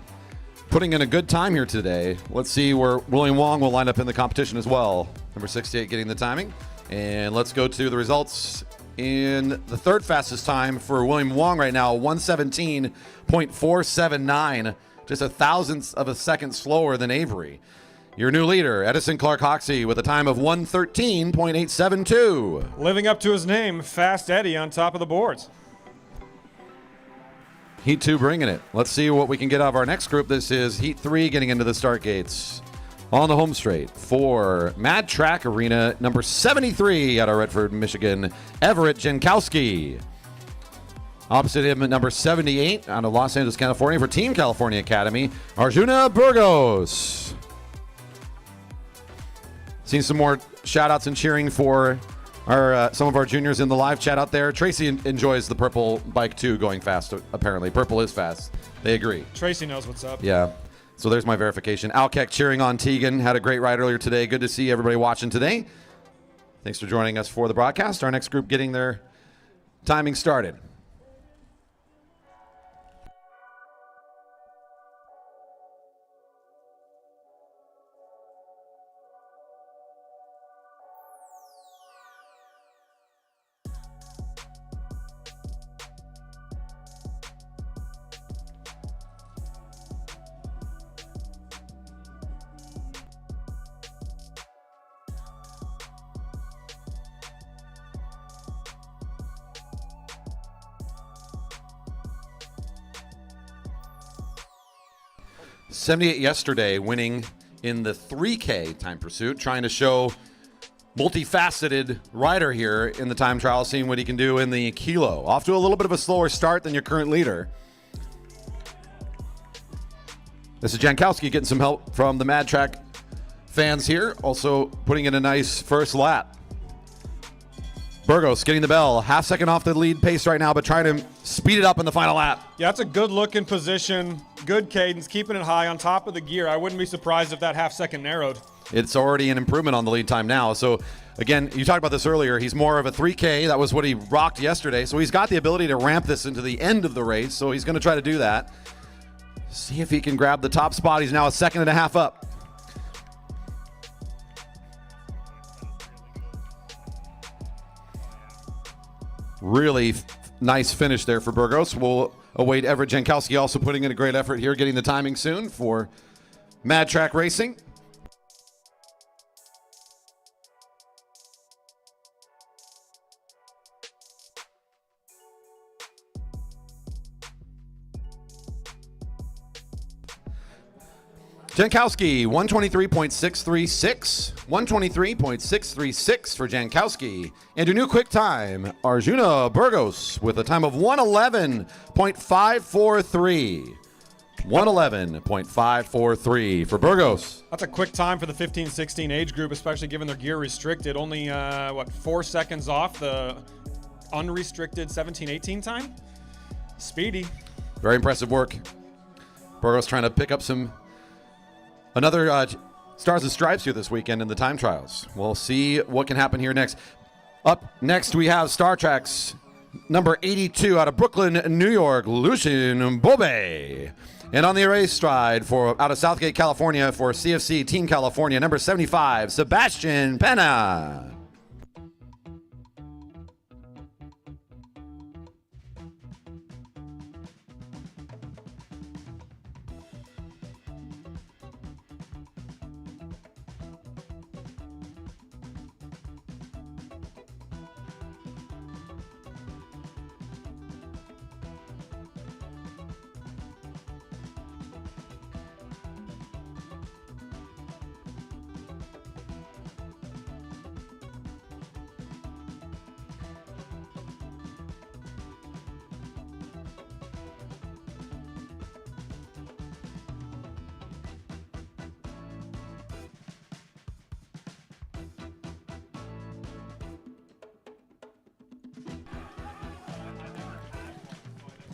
putting in a good time here today. Let's see where William Wong will line up in the competition as well. Number 68 getting the timing. And let's go to the results in the third fastest time for William Wong right now, 117.479, just a thousandth of a second slower than Avery. Your new leader, Edison Clark Hoxie, with a time of 113.872. Living up to his name, Fast Eddie on top of the boards. Heat 2 bringing it. Let's see what we can get out of our next group. This is Heat 3 getting into the start gates. On the home straight for Mad Track Arena, number 73 out of Redford, Michigan, Everett Jankowski. Opposite him at number 78 out of Los Angeles, California for Team California Academy, Arjuna Burgos. Seen some more shout outs and cheering for our some of our juniors in the live chat out there. Tracy enjoys the purple bike too, going fast apparently. Purple is fast. They agree. Tracy knows what's up. Yeah. So there's my verification. Alkek cheering on Tegan. Had a great ride earlier today. Good to see everybody watching today. Thanks for joining us for the broadcast. Our next group getting their timing started. '78 yesterday, winning in the 3K time pursuit, trying to show multifaceted rider here in the time trial, seeing what he can do in the kilo. Off to a little bit of a slower start than your current leader. This is Jankowski getting some help from the Mad Track fans here, also putting in a nice first lap. Burgos getting the bell, half second off the lead pace right now, but trying to speed it up in the final lap. Yeah, that's a good looking position, good cadence, keeping it high on top of the gear. I wouldn't be surprised if that half second narrowed. It's already an improvement on the lead time now. So again, you talked about this earlier. He's more of a 3K. That was what he rocked yesterday. So he's got the ability to ramp this into the end of the race. So he's going to try to do that. See if he can grab the top spot. He's now a second and a half up. Really nice finish there for Burgos. We'll await Everett Jankowski also putting in a great effort here, getting the timing soon for Mad Track Racing. Jankowski, 123.636. 123.636 for Jankowski. And your new quick time, Arjuna Burgos, with a time of 111.543. 111.543 for Burgos. That's a quick time for the 15-16 age group, especially given their gear restricted. Only, 4 seconds off the unrestricted 17-18 time? Speedy. Very impressive work. Burgos trying to pick up another Stars and Stripes here this weekend in the time trials. We'll see what can happen here next. Up next, we have Star Trek's number 82 out of Brooklyn, New York, Lucien Bobe. And on the race stride out of Southgate, California for CFC Team California, number 75, Sebastian Pena.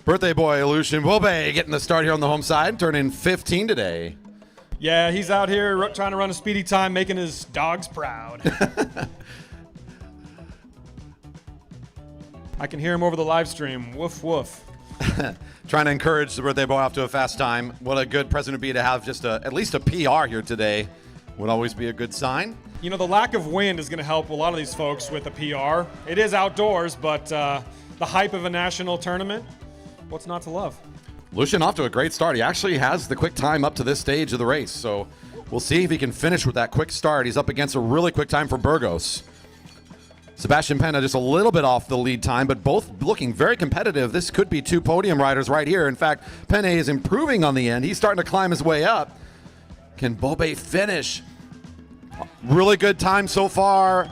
Birthday boy, Lucien Bobe, getting the start here on the home side, turning 15 today. Yeah, he's out here trying to run a speedy time, making his dogs proud. I can hear him over the live stream. Woof, woof. Trying to encourage the birthday boy off to a fast time. What a good present would be to have just at least a PR here today. Would always be a good sign. You know, the lack of wind is going to help a lot of these folks with a PR. It is outdoors, but the hype of a national tournament, what's not to love? Lucian off to a great start. He actually has the quick time up to this stage of the race, so we'll see if he can finish with that quick start. He's up against a really quick time for Burgos. Sebastian Penna just a little bit off the lead time, but both looking very competitive. This could be two podium riders right here. In fact, Penna is improving on the end. He's starting to climb his way up. Can Bobe finish? Really good time so far.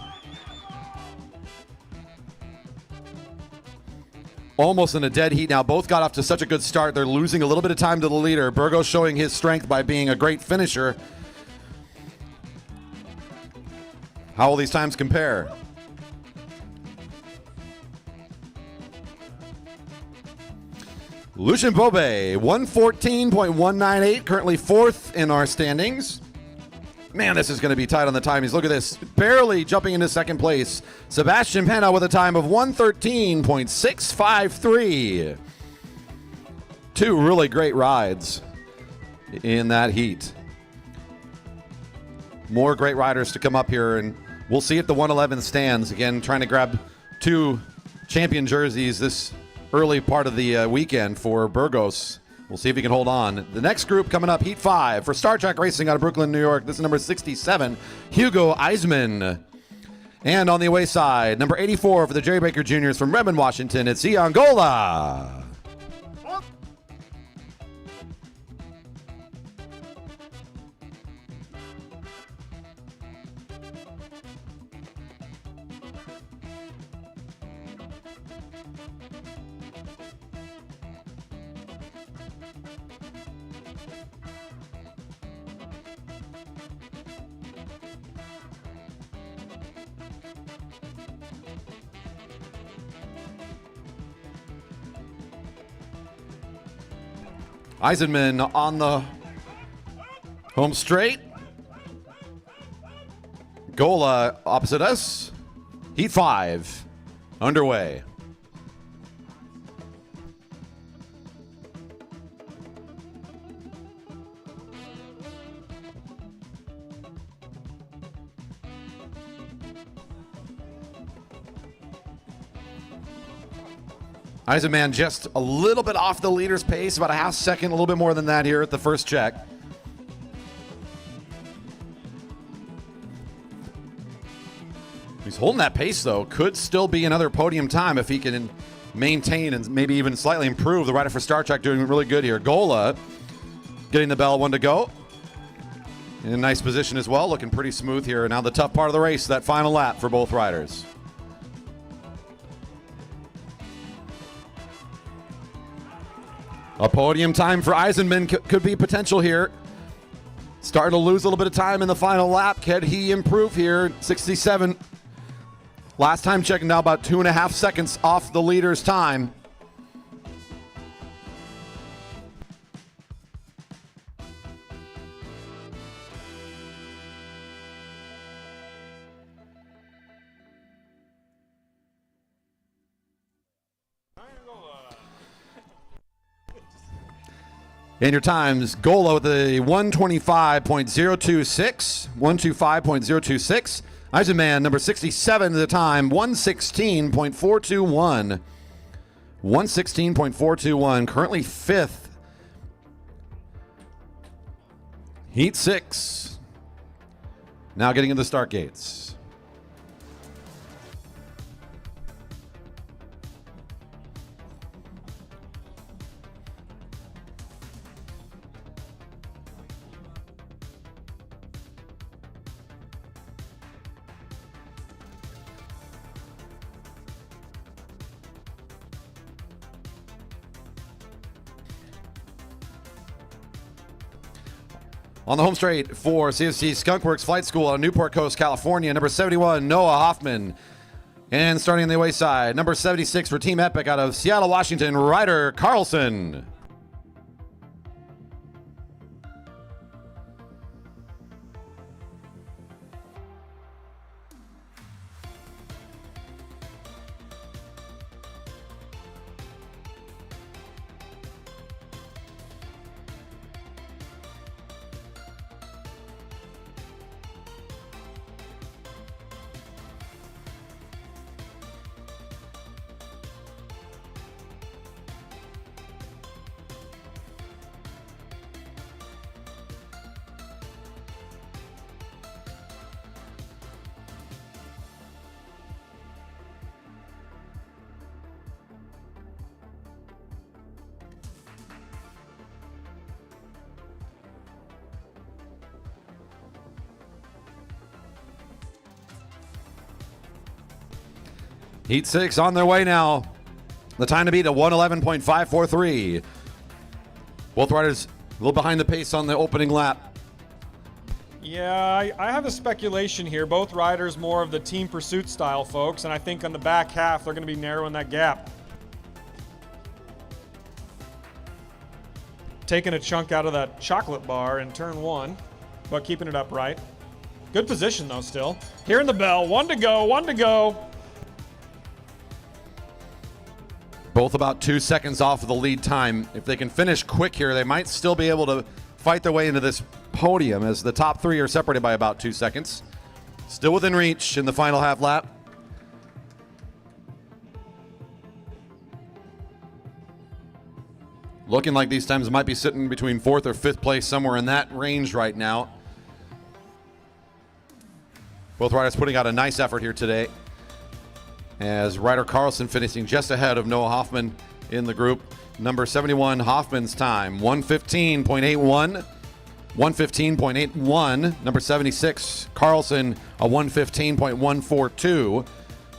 Almost in a dead heat now. Both got off to such a good start. They're losing a little bit of time to the leader. Burgos showing his strength by being a great finisher. How will these times compare? Lucian Bobe, 114.198, currently fourth in our standings. Man, this is going to be tight on the timings. Look at this. Barely jumping into second place. Sebastian Penna with a time of 113.653. Two really great rides in that heat. More great riders to come up here, and we'll see if the 111 stands. Again, trying to grab two champion jerseys this early part of the weekend for Burgos. We'll see if he can hold on. The next group coming up, Heat 5 for Star Trek Racing out of Brooklyn, New York. This is number 67, Hugo Eisman. And on the away side, number 84 for the Jerry Baker Juniors from Redmond, Washington, it's Ian Gola. Eisenman on the home straight. Gola opposite us. Heat 5 underway. Eisenman just a little bit off the leader's pace, about a half second, a little bit more than that here at the first check. He's holding that pace, though. Could still be another podium time if he can maintain and maybe even slightly improve. The rider for Star Trek doing really good here. Gola getting the bell, one to go. In a nice position as well, looking pretty smooth here. Now the tough part of the race, that final lap for both riders. A podium time for Eisenman could be potential here. Starting to lose a little bit of time in the final lap. Can he improve here? 67. Last time checking now about 2.5 seconds off the leader's time. And your times, Gola with a 125.026, 125.026. Eisenman, number 67 at the time, 116.421. 116.421, currently fifth. Heat 6. Now getting into the start gates. On the home straight for CFC Skunkworks Flight School out of Newport Coast, California, number 71, Noah Hoffman. And starting on the away side, number 76 for Team Epic out of Seattle, Washington, Ryder Carlson. Heat 6 on their way now. The time to beat a 111.543. Both riders a little behind the pace on the opening lap. Yeah, I have a speculation here. Both riders more of the team pursuit style, folks, and I think on the back half they're going to be narrowing that gap. Taking a chunk out of that chocolate bar in turn 1, but keeping it upright. Good position though still. Hearing the bell, 1 to go, 1 to go. Both about 2 seconds off of the lead time. If they can finish quick here, they might still be able to fight their way into this podium as the top 3 are separated by about 2 seconds. Still within reach in the final half lap. Looking like these times might be sitting between 4th or 5th place, somewhere in that range right now. Both riders putting out a nice effort here today, as Ryder Carlson finishing just ahead of Noah Hoffman in the group. Number 71, Hoffman's time, 115.81. 115.81. Number 76, Carlson, a 115.142.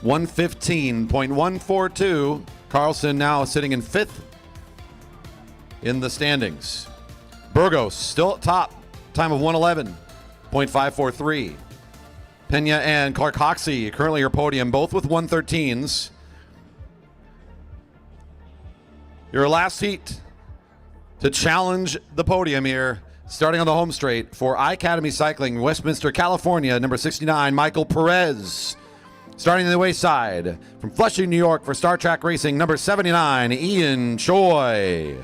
115.142. Carlson now sitting in 5th in the standings. Burgos still at top, time of 111.543. Pena and Clark Hoxie currently your podium, both with 113s. Your last heat to challenge the podium here, starting on the home straight for iAcademy Cycling, Westminster, California, number 69, Michael Perez. Starting on the away side from Flushing, New York for Star Track Racing, number 79, Ian Choi.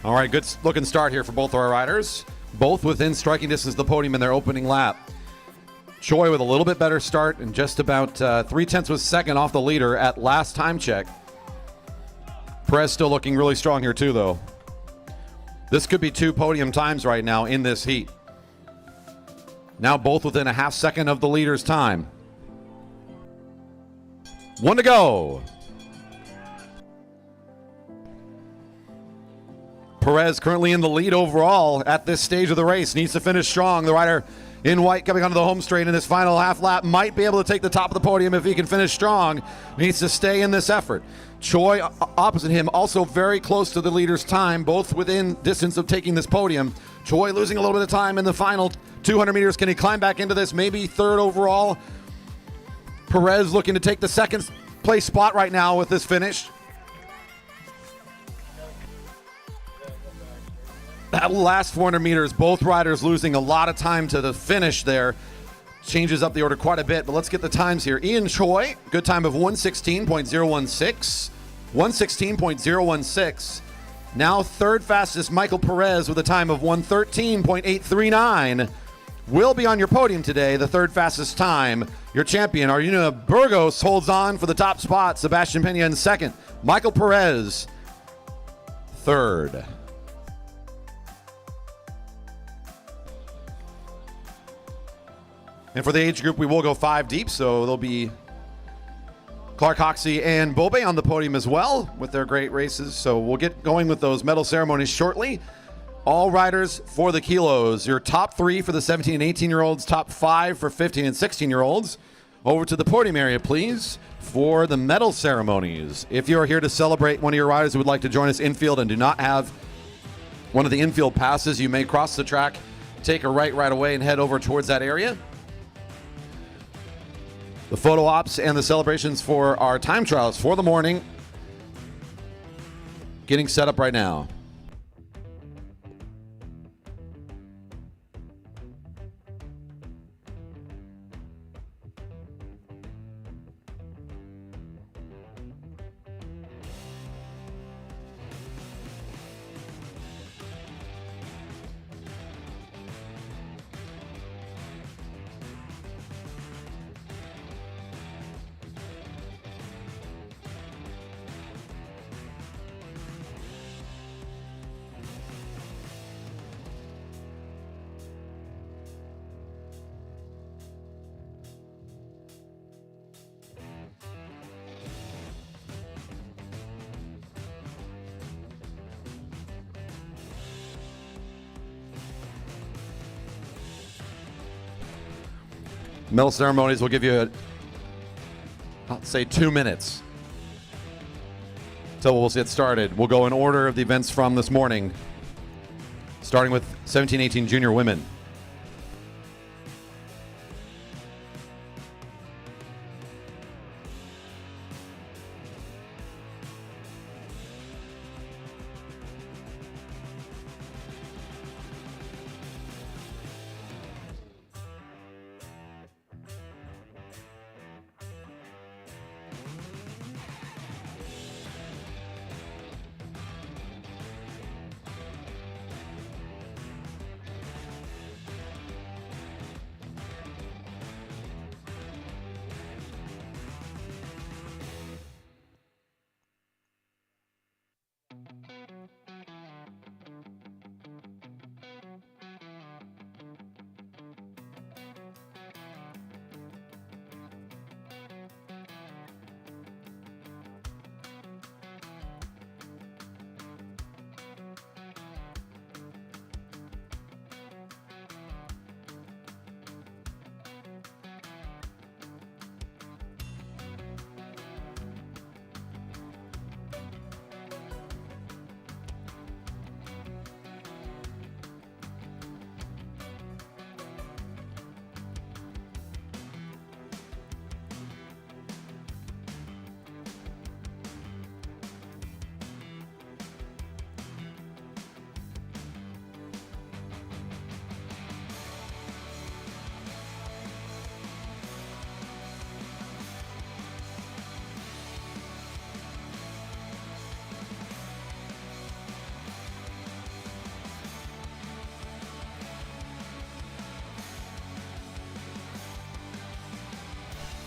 All right, good looking start here for both our riders. Both within striking distance of the podium in their opening lap. Choi with a little bit better start and just about 0.3 of a second off the leader at last time check. Perez still looking really strong here too, though. This could be 2 podium times right now in this heat. Now both within a half second of the leader's time. 1 to go. Perez currently in the lead overall at this stage of the race. Needs to finish strong. The rider in white coming onto the home straight in this final half lap might be able to take the top of the podium if he can finish strong. Needs to stay in this effort. Choi opposite him, also very close to the leader's time, both within distance of taking this podium. Choi losing a little bit of time in the final 200 meters. Can he climb back into this? Maybe 3rd overall. Perez looking to take the 2nd place spot right now with this finish. That last 400 meters, both riders losing a lot of time to the finish there. Changes up the order quite a bit, but let's get the times here. Ian Choi, good time of 116.016. 116.016. Now 3rd fastest, Michael Perez with a time of 113.839. Will be on your podium today, the 3rd fastest time. Your champion, Arjuna Burgos, holds on for the top spot. Sebastian Pena in 2nd. Michael Perez, 3rd. And for the age group, we will go 5 deep, so there'll be Clark Hoxie and Bobe on the podium as well with their great races. So we'll get going with those medal ceremonies shortly. All riders for the kilos. Your top 3 for the 17 and 18-year-olds, top 5 for 15 and 16-year-olds. Over to the podium area, please, for the medal ceremonies. If you are here to celebrate one of your riders who would like to join us infield and do not have one of the infield passes, you may cross the track, take a right away, and head over towards that area. The photo ops and the celebrations for our time trials for the morning getting set up right now. Medal ceremonies will give you, I'll say 2 minutes till we'll get started. We'll go in order of the events from this morning, starting with 17-18 junior women.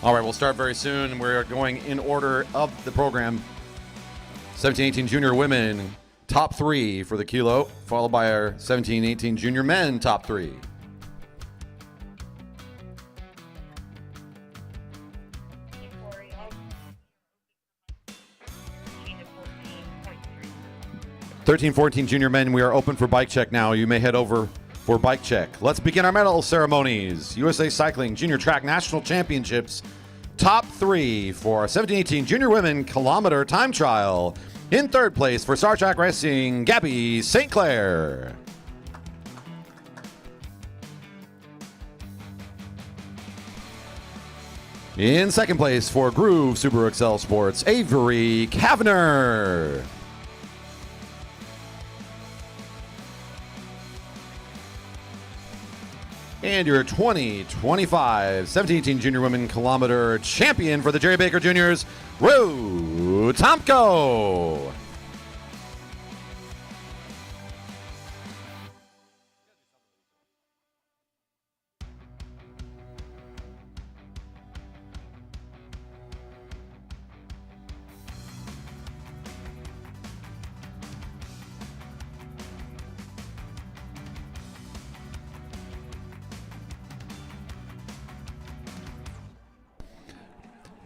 All right, we'll start very soon. We're going in order of the program. 17-18 junior women, top 3 for the kilo, followed by our 17-18 junior men, top 3. Corey, 13-14 junior men, we are open for bike check now. You may head over for bike check. Let's begin our medal ceremonies. USA Cycling Junior Track National Championships, top 3 for 17-18 junior women kilometer time trial. In third place for Star Track Racing, Gabby St. Clair. In second place for Groove Subaru Excel Sports, Avery Kavanagh. And your 2025 17-18 junior women kilometer champion for the Jerry Baker Juniors, Rue Tomko.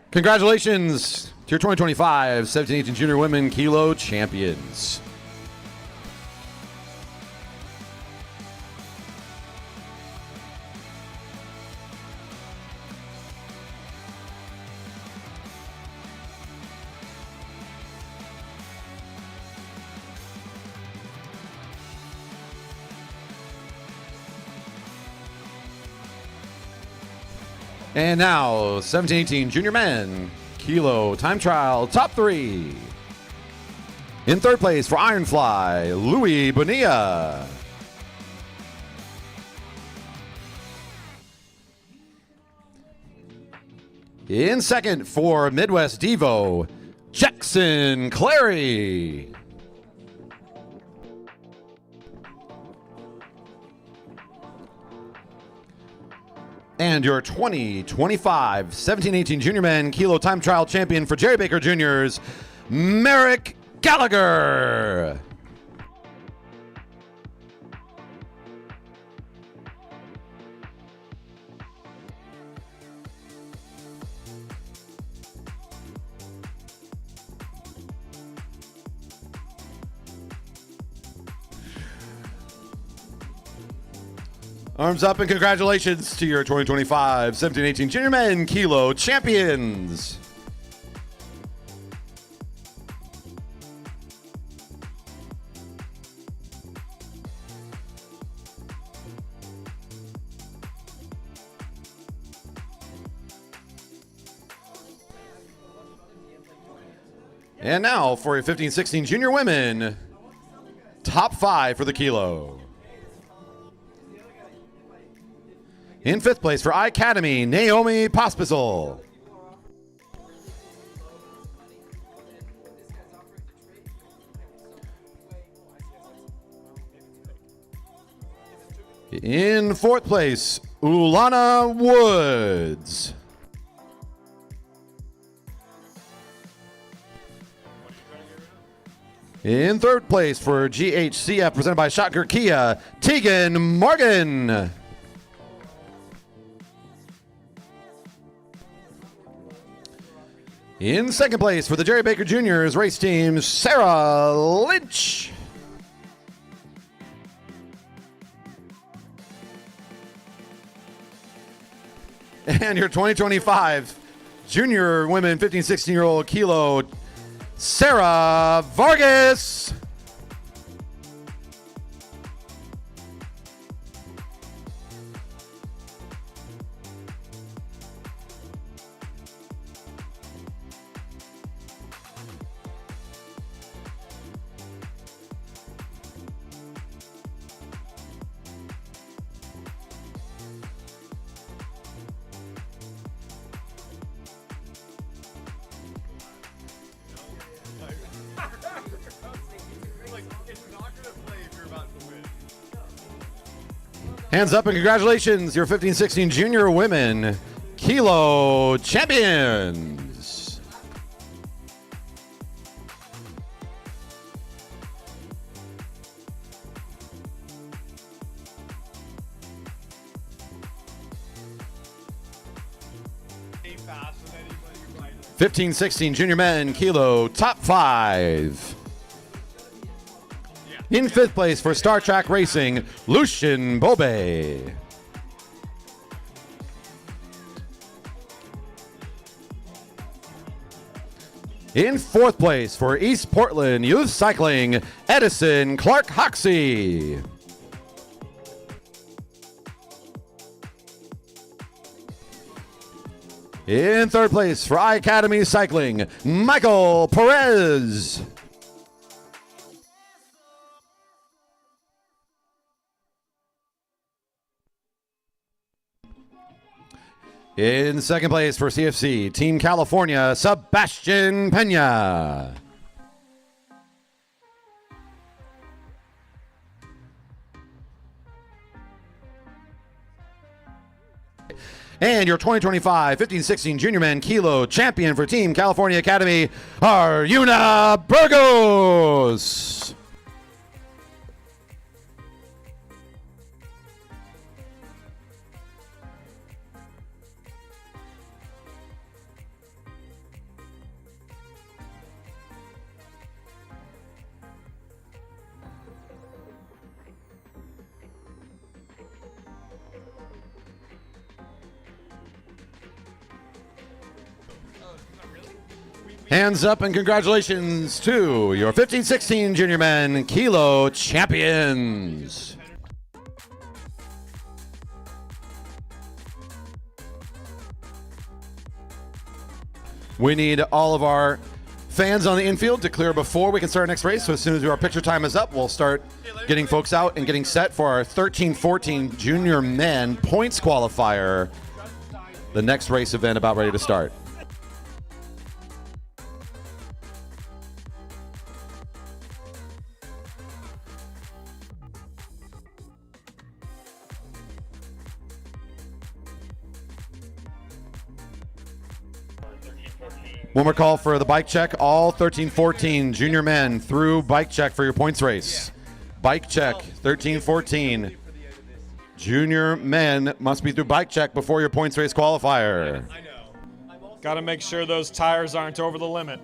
Congratulations to your 2025 17-18 junior women kilo champions. And now, 17-18 junior men, kilo time trial, top 3. In third place for Ironfly, Louis Bonilla. In second for Midwest Devo, Jackson Clary. And your 2025 17-18 junior men kilo time trial champion for Jerry Baker Juniors, Merrick Gallagher. Arms up and congratulations to your 2025 17-18 Junior Men Kilo champions. And now for your 15-16 Junior Women, top 5 for the Kilo. In 5th place for I-Academy, Naomi Pospisil. In 4th place, Ulana Woods. In 3rd place for GHCF, presented by Shotger Kia, Tegan Morgan. In 2nd place for the Jerry Baker Juniors race team, Sarah Lynch. And your 2025 Junior Women 15-16-year-old Kilo, Sarah Vargas. Hands up and congratulations, your 15-16 Junior Women Kilo champions. Fast with anybody who 15-16 Junior Men Kilo top 5. In 5th place for Star Trek Racing, Lucian Bobe. In 4th place for East Portland Youth Cycling, Edison Clark Hoxie. In 3rd place for I-Academy Cycling, Michael Perez. In 2nd place for CFC, Team California, Sebastian Pena. And your 2025 15-16 Junior Men Kilo champion for Team California Academy, Arjuna Burgos. Hands up and congratulations to your 15-16 Junior Men Kilo champions. We need all of our fans on the infield to clear before we can start our next race. So as soon as our picture time is up, we'll start getting folks out and getting set for our 13-14 Junior Men points qualifier, the next race event about ready to start. One more call for the bike check. All 13-14 Junior Men through bike check for your points race. Bike check, 13-14. Junior Men must be through bike check before your points race qualifier. I know. Got to make sure those tires aren't over the limit.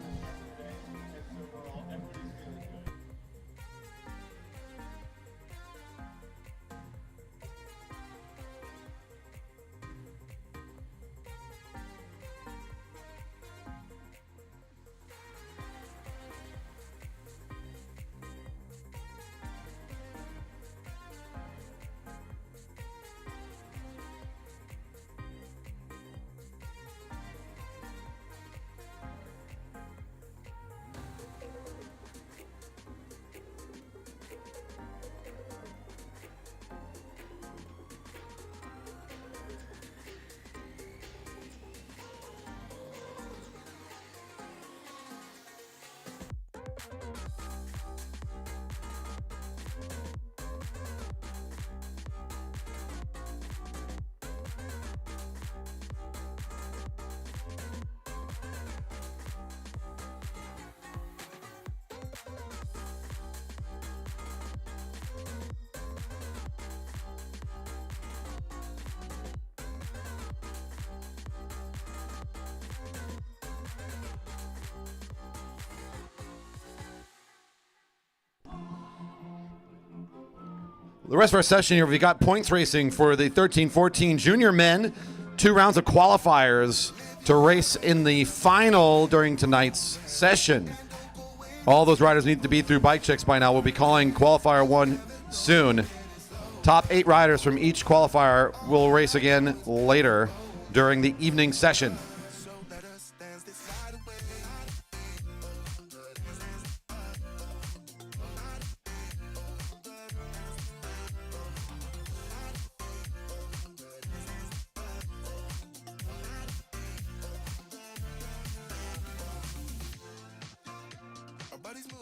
the rest of our session here, we've got points racing for the 13-14 junior men. 2 rounds of qualifiers to race in the final during tonight's session. All those riders need to be through bike checks by now. We'll be calling qualifier 1 soon. Top 8 riders from each qualifier will race again later during the evening session.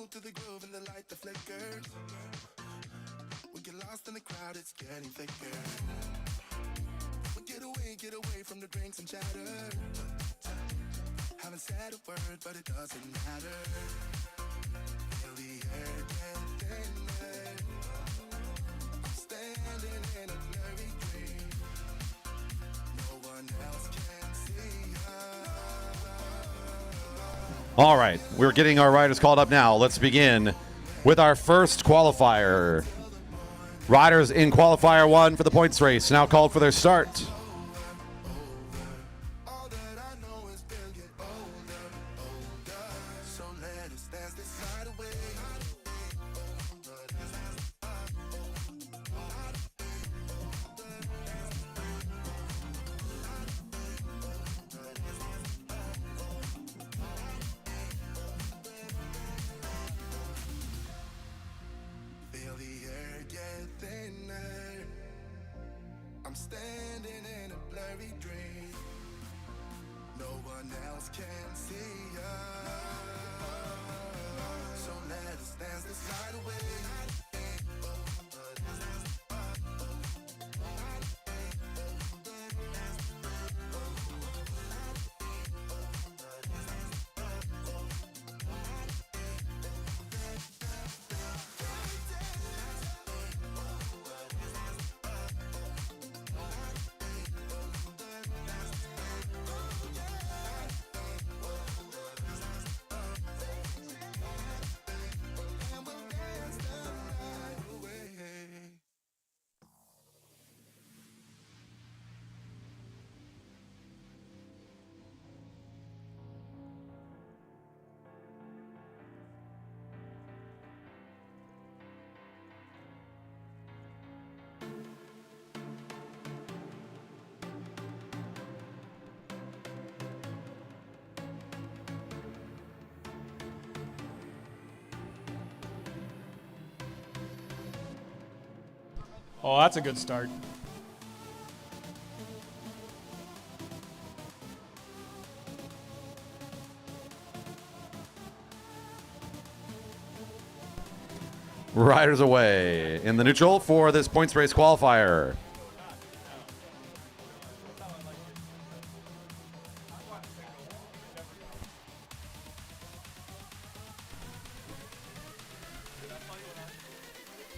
To the groove and the light that flickers. We get lost in the crowd, it's getting thicker. We get away from the drinks and chatter. Haven't said a word, but it doesn't matter. Feel the air get thinner. I'm standing in a blurry dream. No one else can see her. All right, we're getting our riders called up now. Let's begin with our first qualifier. Riders in qualifier 1 for the points race now called for their start. I'm standing in a blurry dream. No one else can see her. So let us dance this night away. Oh, that's a good start. Riders away in the neutral for this points race qualifier.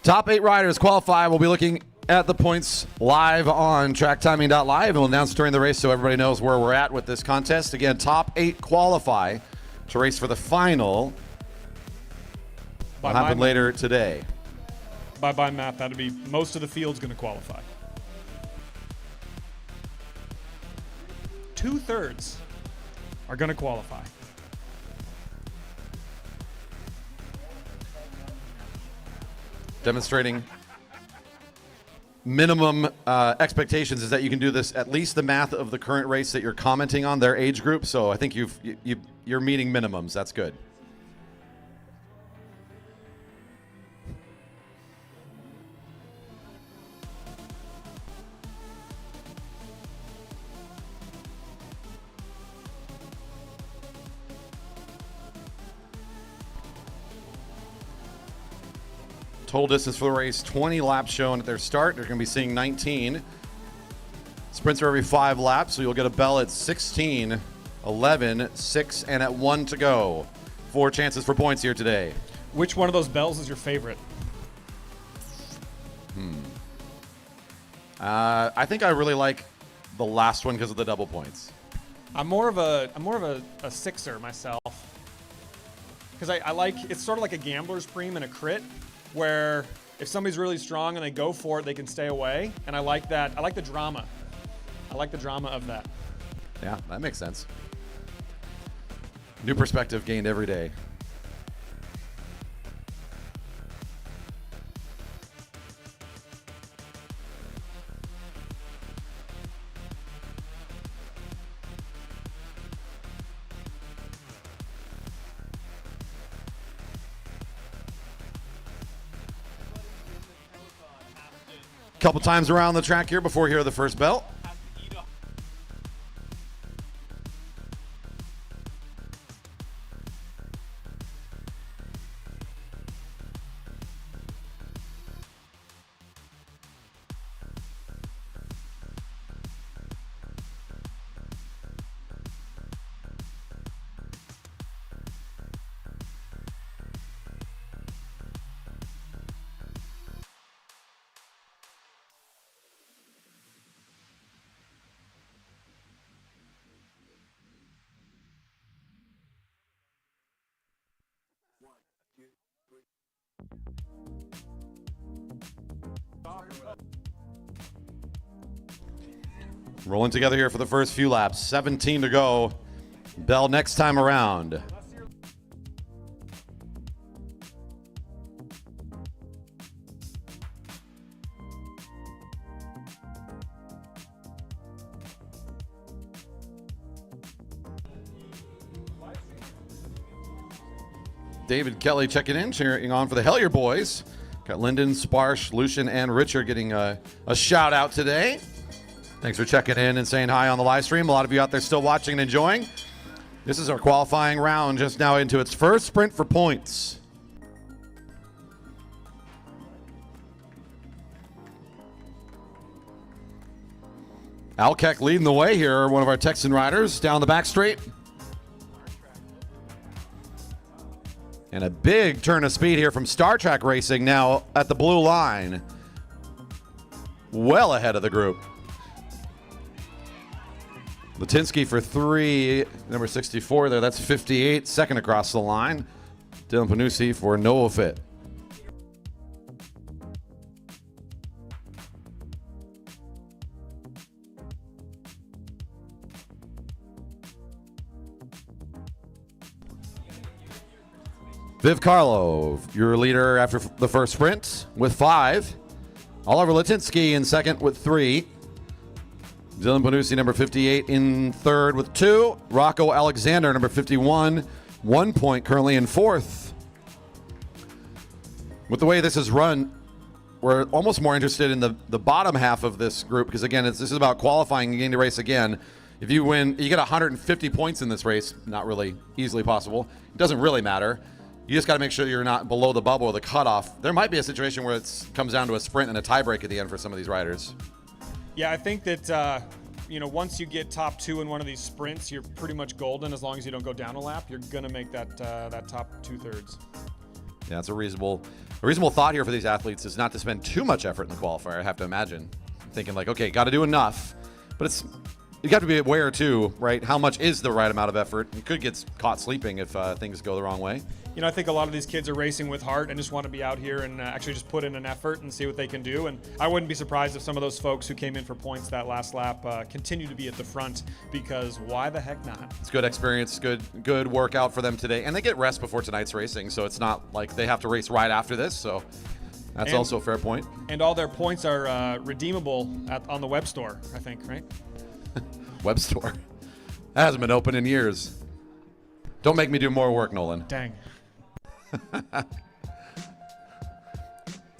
Top 8 riders qualify. We'll be looking at the points live on tracktiming.live, and we'll announce during the race so everybody knows where we're at with this contest. Again, top 8 qualify to race for the final. Will happen later today. By math, that'd be most of the field's going to qualify. 2/3 are going to qualify. Demonstrating minimum expectations is that you can do this at least the math of the current race that you're commenting on, their age group. So I think you're meeting minimums. That's good. Total distance for the race, 20 laps shown at their start. They're going to be seeing 19. Sprints are every 5 laps, so you'll get a bell at 16, 11, 6, and at 1 to go. 4 chances for points here today. Which one of those bells is your favorite? I think I really like the last one because of the double points. I'm more of a sixer myself. Because I like, it's sort of like a gambler's preem and a crit, where if somebody's really strong and they go for it, they can stay away. And I like that. I like the drama. I like the drama of that. Yeah, that makes sense. New perspective gained every day. Couple times around the track here before here the first bell. Rolling together here for the first few laps. 17 to go. Bell next time around. David Kelly checking in, cheering on for the Hellier boys. Got Lyndon, Sparsh, Lucian, and Richard getting a shout out today. Thanks for checking in and saying hi on the live stream. A lot of you out there still watching and enjoying. This is our qualifying round, just now into its first sprint for points. Alkek leading the way here, one of our Texan riders down the back straight. And a big turn of speed here from Star Trek Racing now at the blue line. Well ahead of the group. Latinsky for 3, number 64 there, that's 58, second across the line. Dylan Panucci for no fit. Viv Carlo, your leader after the first sprint with 5. Oliver Latinsky in second with 3. Dylan Panucci, number 58, in third with 2. Rocco Alexander, number 51, 1 point, currently in fourth. With the way this is run, we're almost more interested in the bottom half of this group because, again, this is about qualifying and getting to race again. If you win, you get 150 points in this race. Not really easily possible. It doesn't really matter. You just got to make sure you're not below the bubble or the cutoff. There might be a situation where it comes down to a sprint and a tiebreak at the end for some of these riders. Yeah, I think that, once you get top 2 in one of these sprints, you're pretty much golden as long as you don't go down a lap. You're going to make that top 2/3. Yeah, it's a reasonable thought here for these athletes is not to spend too much effort in the qualifier, I have to imagine. Thinking like, okay, got to do enough. But you got to be aware, too, right? How much is the right amount of effort? You could get caught sleeping if things go the wrong way. I think a lot of these kids are racing with heart and just want to be out here and actually just put in an effort and see what they can do. And I wouldn't be surprised if some of those folks who came in for points that last lap continue to be at the front because why the heck not? It's good experience, good workout for them today. And they get rest before tonight's racing, so it's not like they have to race right after this. So that's also a fair point. And all their points are redeemable on the web store, I think, right? Web store. That hasn't been open in years. Don't make me do more work, Nolan. Dang. It's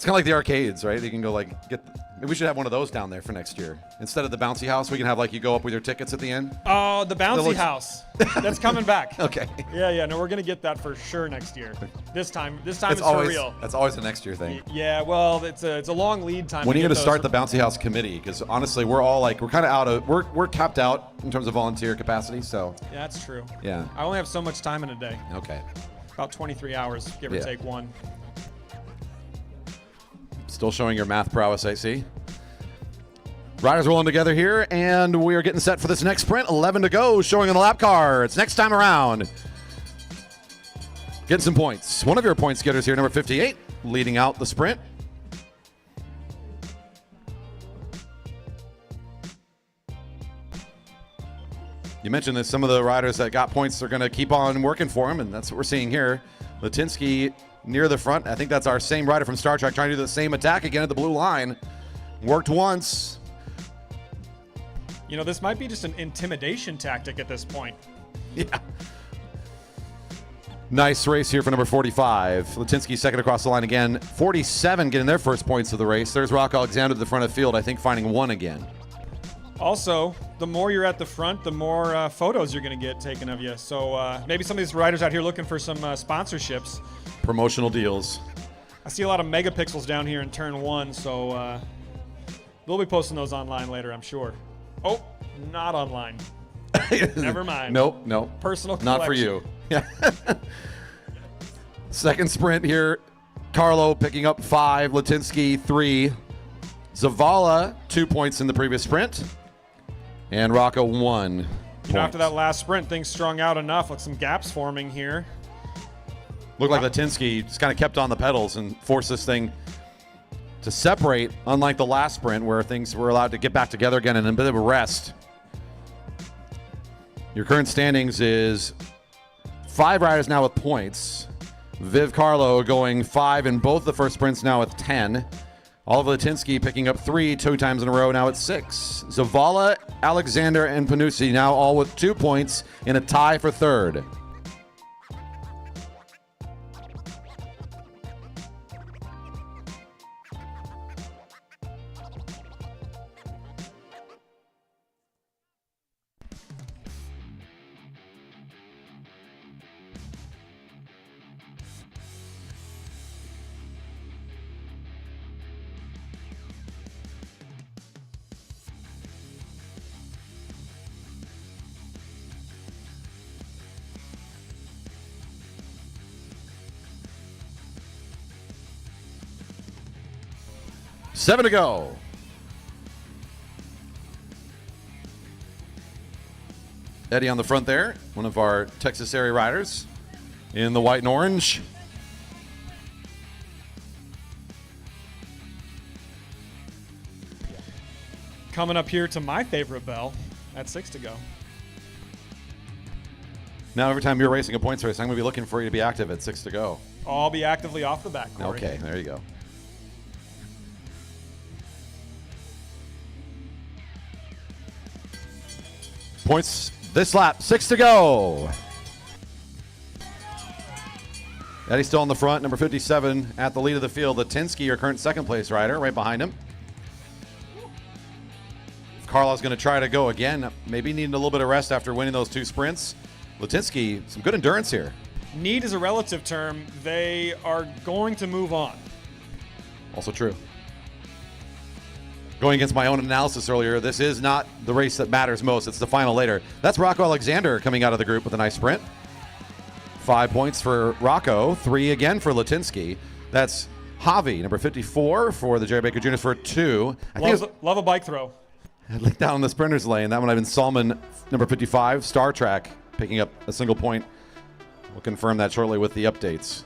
kind of like the arcades, right? You can go maybe we should have one of those down there for next year. Instead of the bouncy house, we can have you go up with your tickets at the end. Oh, the bouncy house. That's coming back. Okay. Yeah. No, we're going to get that for sure next year. This time it's always, for real. That's always a next year thing. Yeah, well, it's a long lead time. When are you going to start the bouncy house committee? Because honestly, we're all we're kind of out of, we're capped out in terms of volunteer capacity, so. Yeah, that's true. Yeah. I only have so much time in a day. Okay. About 23 hours, give or take one. Still showing your math prowess, I see. Riders rolling together here, and we are getting set for this next sprint. 11 to go, showing on the lap car. It's next time around. Getting some points. One of your points getters here, number 58, leading out the sprint. You mentioned that some of the riders that got points are going to keep on working for him, and that's what we're seeing here. Litinsky near the front. I think that's our same rider from Star Trek trying to do the same attack again at the blue line. Worked once. You know, this might be just an intimidation tactic at this point. Yeah. Nice race here for number 45. Litinsky second across the line again. 47 getting their first points of the race. There's Rock Alexander at the front of the field, I think finding one again. Also, the more you're at the front, the more photos you're going to get taken of you. So maybe some of these riders out here looking for some sponsorships. Promotional deals. I see a lot of megapixels down here in turn 1, so we'll be posting those online later, I'm sure. Oh, not online. Never mind. Nope. Personal collection. Not for you. Yeah. Second sprint here. Carlo picking up 5, Litinsky 3. Zavala 2 points in the previous sprint. And Rocco 1 You know, point. after that last sprint, things strung out enough with some gaps forming here. Looked like Litinsky just kind of kept on the pedals and forced this thing to separate, unlike the last sprint where things were allowed to get back together again in a bit of a rest. Your current standings is 5 riders now with points. Viv Carlo going 5 in both the first sprints now with 10. Oliver Litinsky picking up 3 2 times in a row now at 6. Zavala, Alexander, and Panucci now all with 2 points in a tie for third. Seven to go. Eddie on the front there, one of our Texas area riders in the white and orange. Coming up here to my favorite bell at 6 to go. Now every time you're racing a points race, I'm going to be looking for you to be active at 6 to go. I'll be actively off the back, Corey. Okay, there you go. Points this lap, 6 to go. Eddie's still on the front, number 57 at the lead of the field. Litinsky, your current second place rider, right behind him. Carlo's going to try to go again, maybe needing a little bit of rest after winning those 2 sprints. Litinsky, some good endurance here. Need is a relative term. They are going to move on. Also true. Going against my own analysis earlier, this is not the race that matters most. It's the final later. That's Rocco Alexander coming out of the group with a nice sprint. 5 points for Rocco, 3 again for Litinsky. That's Javi, number 54 for the Jerry Baker Jr. for 2. Love a bike throw. Down in the sprinters lane. That one I've been Salman, number 55, Star Trek, picking up a single point. We'll confirm that shortly with the updates.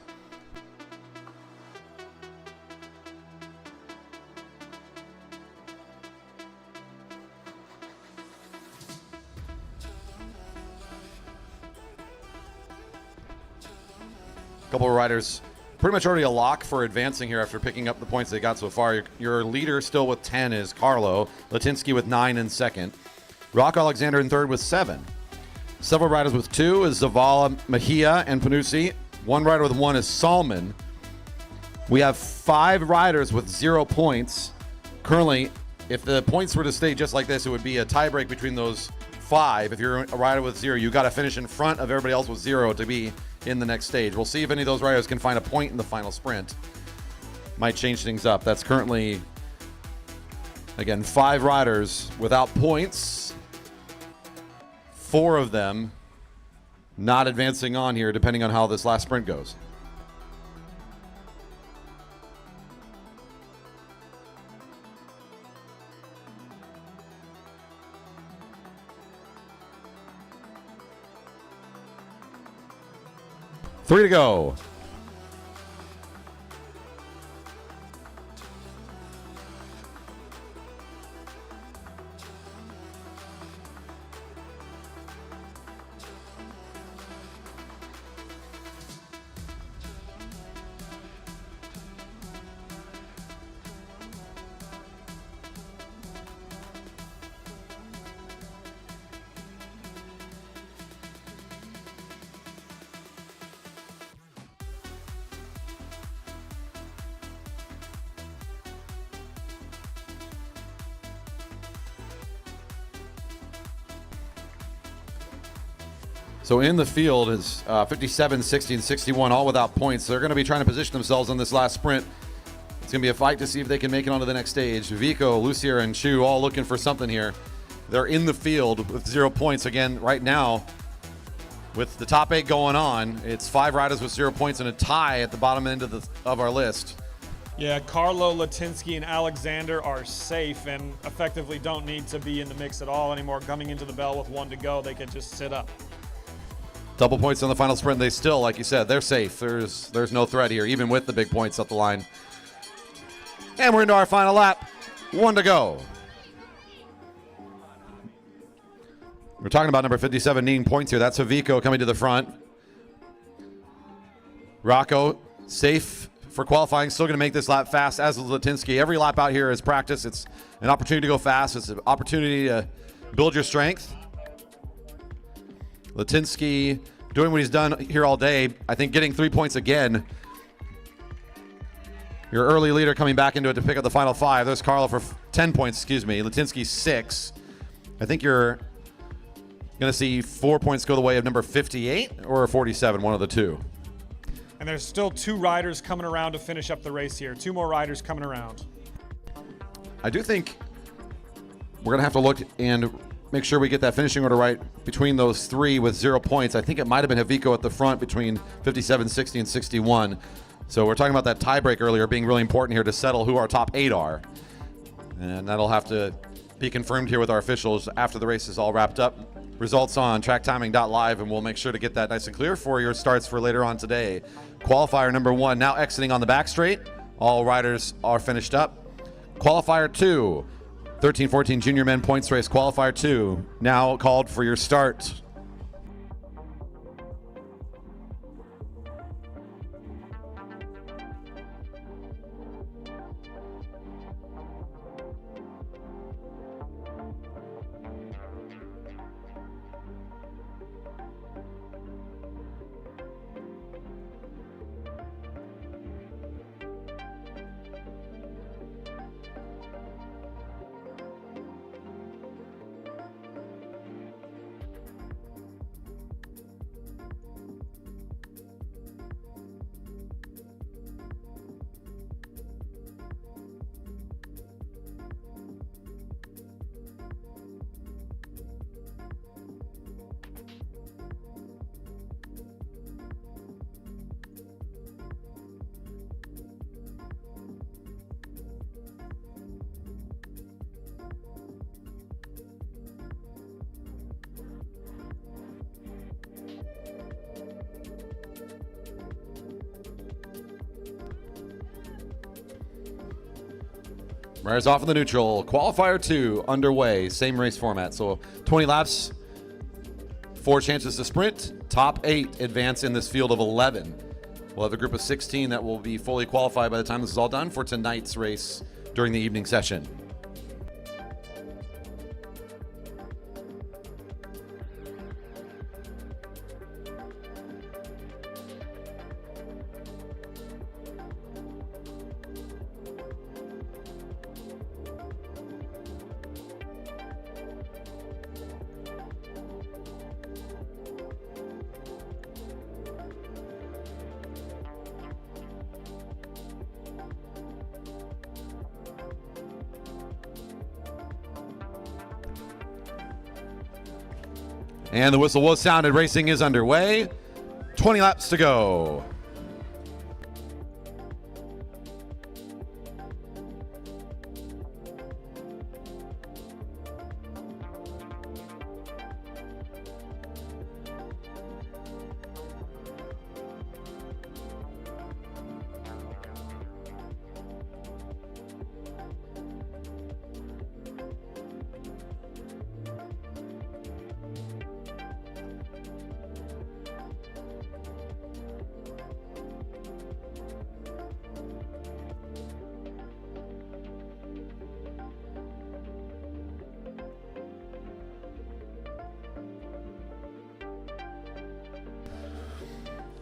A couple of riders pretty much already a lock for advancing here after picking up the points they got so far. Your leader still with 10 is Carlo. Litinsky with 9 in second. Rock Alexander in third with 7. Several riders with 2 is Zavala, Mejia, and Panucci. One rider with 1 is Salman. We have 5 riders with 0 points. Currently, if the points were to stay just like this, it would be a tiebreak between those 5. If you're a rider with 0, you got to finish in front of everybody else with 0 to be in the next stage. We'll see if any of those riders can find a point in the final sprint. Might change things up. That's currently, again, 5 riders without points. 4 of them not advancing on here, depending on how this last sprint goes. Three to go. So in the field is 57, 60, and 61, all without points. They're going to be trying to position themselves on this last sprint. It's going to be a fight to see if they can make it onto the next stage. Vico, Lucier, and Chu all looking for something here. They're in the field with 0 points. Again, right now, with the top 8 going on, it's 5 riders with 0 points and a tie at the bottom end of our list. Yeah, Carlo, Latinsky, and Alexander are safe and effectively don't need to be in the mix at all anymore. Coming into the bell with 1 to go, they can just sit up. Double points on the final sprint. They still, like you said, they're safe. There's no threat here, even with the big points up the line. And we're into our final lap. 1 to go. We're talking about number 57 needing points here. That's Havico coming to the front. Rocco, safe for qualifying. Still going to make this lap fast, as is Latinsky. Every lap out here is practice. It's an opportunity to go fast. It's an opportunity to build your strength. Latinsky doing what he's done here all day. I think getting 3 points again. Your early leader coming back into it to pick up the final 5. There's Carlo for 10 points, Latinsky 6. I think you're going to see 4 points go the way of number 58 or 47, one of the two. And there's still 2 riders coming around to finish up the race here. 2 more riders coming around. I do think we're going to have to look and make sure we get that finishing order right between those 3 with 0 points. I think it might have been Havico at the front between 57, 60, and 61. So we're talking about that tiebreak earlier being really important here to settle who our top 8 are. And that'll have to be confirmed here with our officials after the race is all wrapped up. Results on tracktiming.live, and we'll make sure to get that nice and clear for your starts for later on today. Qualifier number 1 now exiting on the back straight. All riders are finished up. Qualifier 2, 13-14 junior men points race. Qualifier 2 now called for your start. Riders off in the neutral. Qualifier 2 underway. Same race format. So 20 laps, 4 chances to sprint. Top 8 advance in this field of 11. We'll have a group of 16 that will be fully qualified by the time this is all done for tonight's race during the evening session. And the whistle was sounded. Racing is underway. 20 laps to go.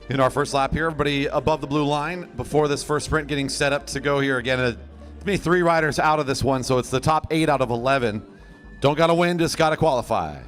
In our first lap here, everybody above the blue line before this first sprint getting set up to go here. Again, it's me 3 riders out of this one, so it's the top 8 out of 11. Don't got to win, just got to qualify.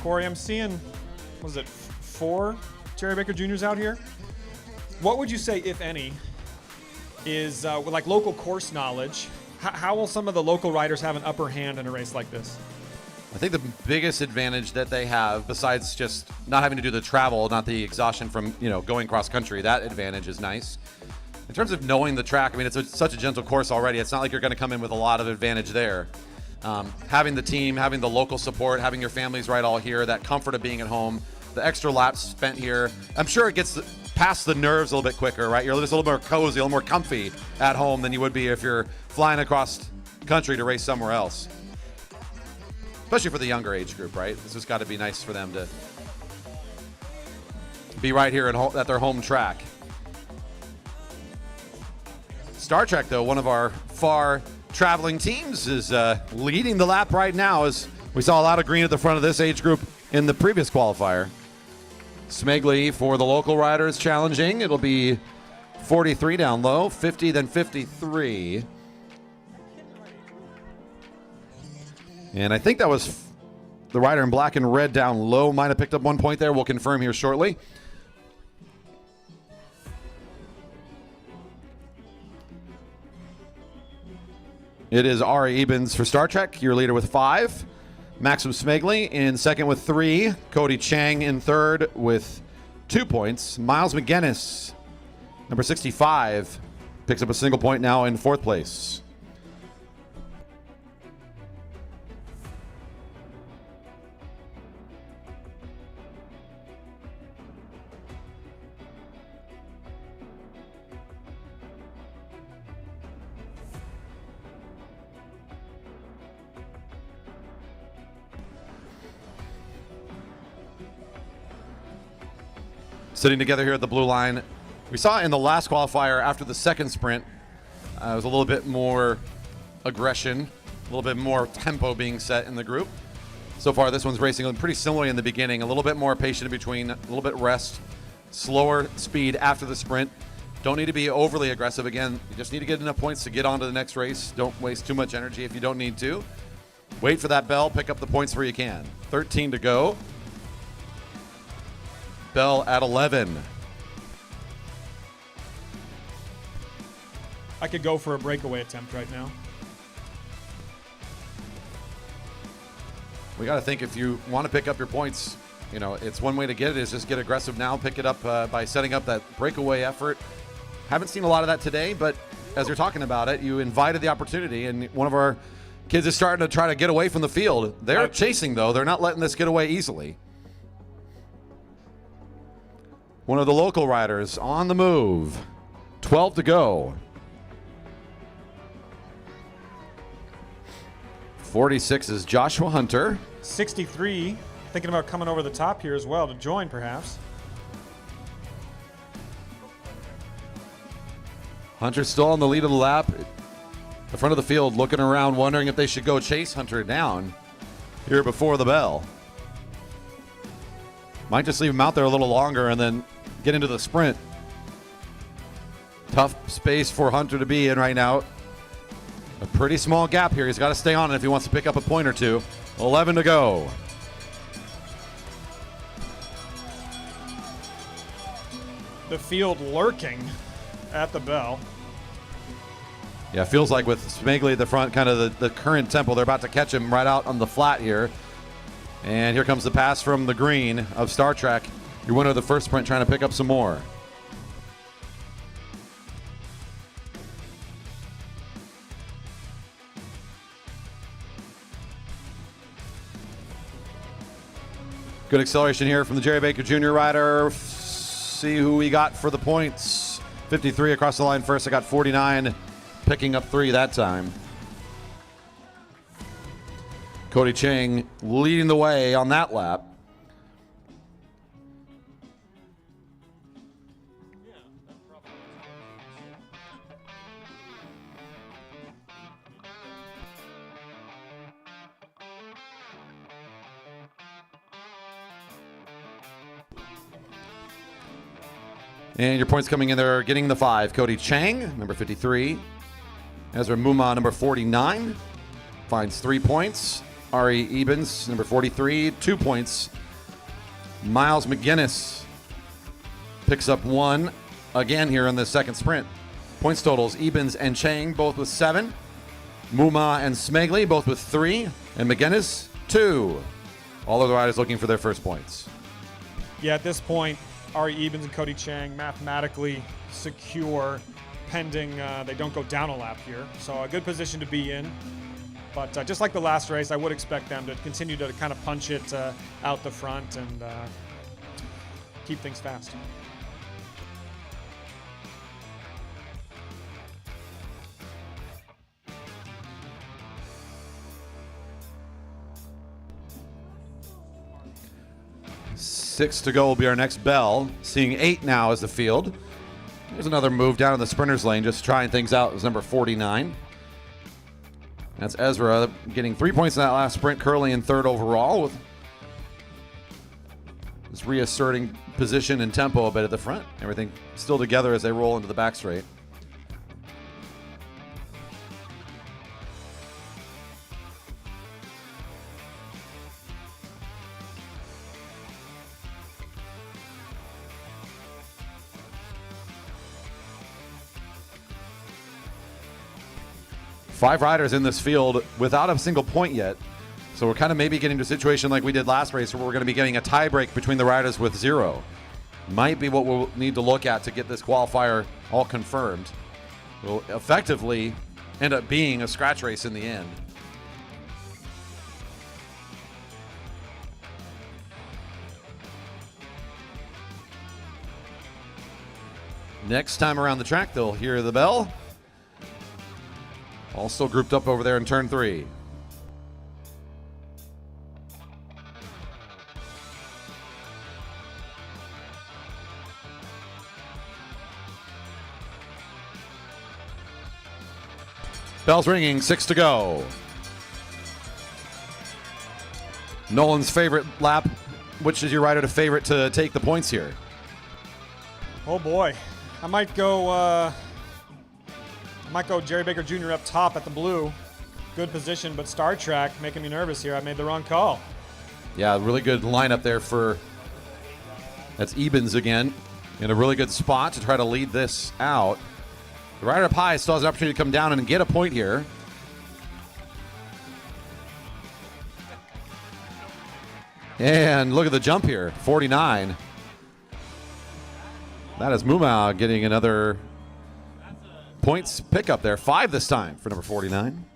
Corey, I'm seeing, was it 4 Jerry Baker Juniors out here? What would you say, if any, is with like local course knowledge? How will some of the local riders have an upper hand in a race like this? I think the biggest advantage that they have, besides just not having to do the travel, not the exhaustion from going cross country, that advantage is nice. In terms of knowing the track, I mean, it's such a gentle course already. It's not like you're going to come in with a lot of advantage there. Having the team, having the local support, having your families right all here, that comfort of being at home, the extra laps spent here, I'm sure it gets past the nerves a little bit quicker, right? You're just a little more cozy, a little more comfy at home than you would be if you're flying across country to race somewhere else. Especially for the younger age group, right? This has got to be nice for them to be right here at their home track. Star Trek, though, one of our far traveling teams, is leading the lap right now, as we saw a lot of green at the front of this age group in the previous qualifier. Smegly for the local riders challenging. It'll be 43 down low, 50, then 53. And I think that was the rider in black and red down low. Might have picked up 1 point there. We'll confirm here shortly. It is Ari Ebens for Star Trek, your leader with 5. Maxim Smegly in second with 3. Cody Chang in third with 2 points. Miles McGinnis, number 65, picks up a single point now in 4th place. Sitting together here at the blue line. We saw in the last qualifier after the second sprint, it was a little bit more aggression, a little bit more tempo being set in the group. So far, this one's racing pretty similarly in the beginning, a little bit more patient in between, a little bit rest, slower speed after the sprint. Don't need to be overly aggressive. Again, you just need to get enough points to get on to the next race. Don't waste too much energy if you don't need to. Wait for that bell, pick up the points where you can. 13 to go. Bell at 11. I could go for a breakaway attempt right now. We got to think, if you want to pick up your points, it's one way to get it is just get aggressive now, pick it up by setting up that breakaway effort. Haven't seen a lot of that today, but as you're talking about it, you invited the opportunity, and one of our kids is starting to try to get away from the field. They're chasing, though. They're not letting this get away easily. One of the local riders on the move. 12 to go. 46 is Joshua Hunter. 63, thinking about coming over the top here as well to join, perhaps. Hunter's still on the lead of the lap. The front of the field looking around, wondering if they should go chase Hunter down here before the bell. Might just leave him out there a little longer and then get into the sprint. Tough space for Hunter to be in right now. A pretty small gap here. He's got to stay on it if he wants to pick up a point or two. 11 to go. The field lurking at the bell. Yeah, it feels like with Smegly at the front, kind of the current tempo, they're about to catch him right out on the flat here. And here comes the pass from the green of Star Trek. Your winner of the first sprint trying to pick up some more. Good acceleration here from the Jerry Baker Jr. rider. See who we got for the points. 53 across the line first. I got 49, picking up 3 that time. Cody Chang leading the way on that lap. And your points coming in there, getting the 5. Cody Chang, number 53. Ezra Muma, number 49, finds 3 points. Ari Ebens, number 43, 2 points. Miles McGinnis picks up 1 again here in the second sprint. Points totals, Ebens and Chang both with 7. Muma and Smegly both with 3. And McGinnis, 2. All of the riders looking for their first points. Yeah, at this point, Ari Ebens and Cody Chang mathematically secure pending they don't go down a lap here. So a good position to be in. But just like the last race, I would expect them to continue to kind of punch it out the front and keep things fast. Six to go will be our next bell. Seeing 8 now as the field. There's another move down in the sprinters lane, just trying things out. Is number 49. That's Ezra getting 3 points in that last sprint, currently in 3rd overall, with just reasserting position and tempo a bit at the front. Everything still together as they roll into the back straight. Five riders in this field without a single point yet. So we're kind of maybe getting to a situation like we did last race where we're going to be getting a tie break between the riders with 0. Might be what we'll need to look at to get this qualifier all confirmed. Will effectively end up being a scratch race in the end. Next time around the track, they'll hear the bell. All still grouped up over there in turn 3. Bell's ringing, 6 to go. Nolan's favorite lap. Which is your rider to favorite to take the points here? Oh boy, I might go Jerry Baker Jr. up top at the blue. Good position, but Star Trek making me nervous here. I made the wrong call. Yeah, really good lineup there for, that's Ebens again, in a really good spot to try to lead this out. The rider up high still has an opportunity to come down and get a point here. And look at the jump here, 49. That is Muma getting another points pickup there. 5 this time for number 49.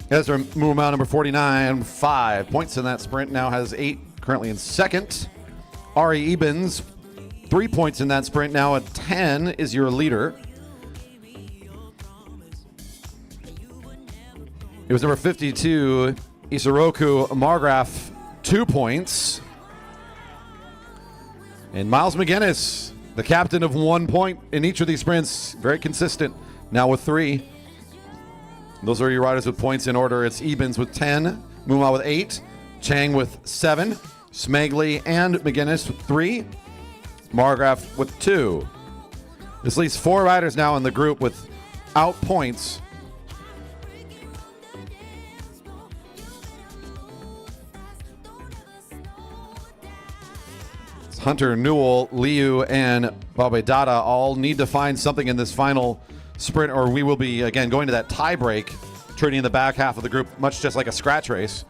Ezra Muma, number 49, 5 points in that sprint. Now has 8, currently in 2nd. Ari Ebens, 3 points in that sprint. Now at 10 is your leader. It was number 52, Isoroku Margraf, 2 points. And Miles McGinnis, the captain of 1 point in each of these sprints, very consistent, now with 3. Those are your riders with points in order. It's Ebens with 10, Muma with 8, Chang with 7, Smegly and McGinnis with 3, Margraf with 2. This leaves 4 riders now in the group without points. It's Hunter, Newell, Liu, and Babe Dada all need to find something in this final sprint, or we will be again going to that tie break, turning in the back half of the group, much just like a scratch race.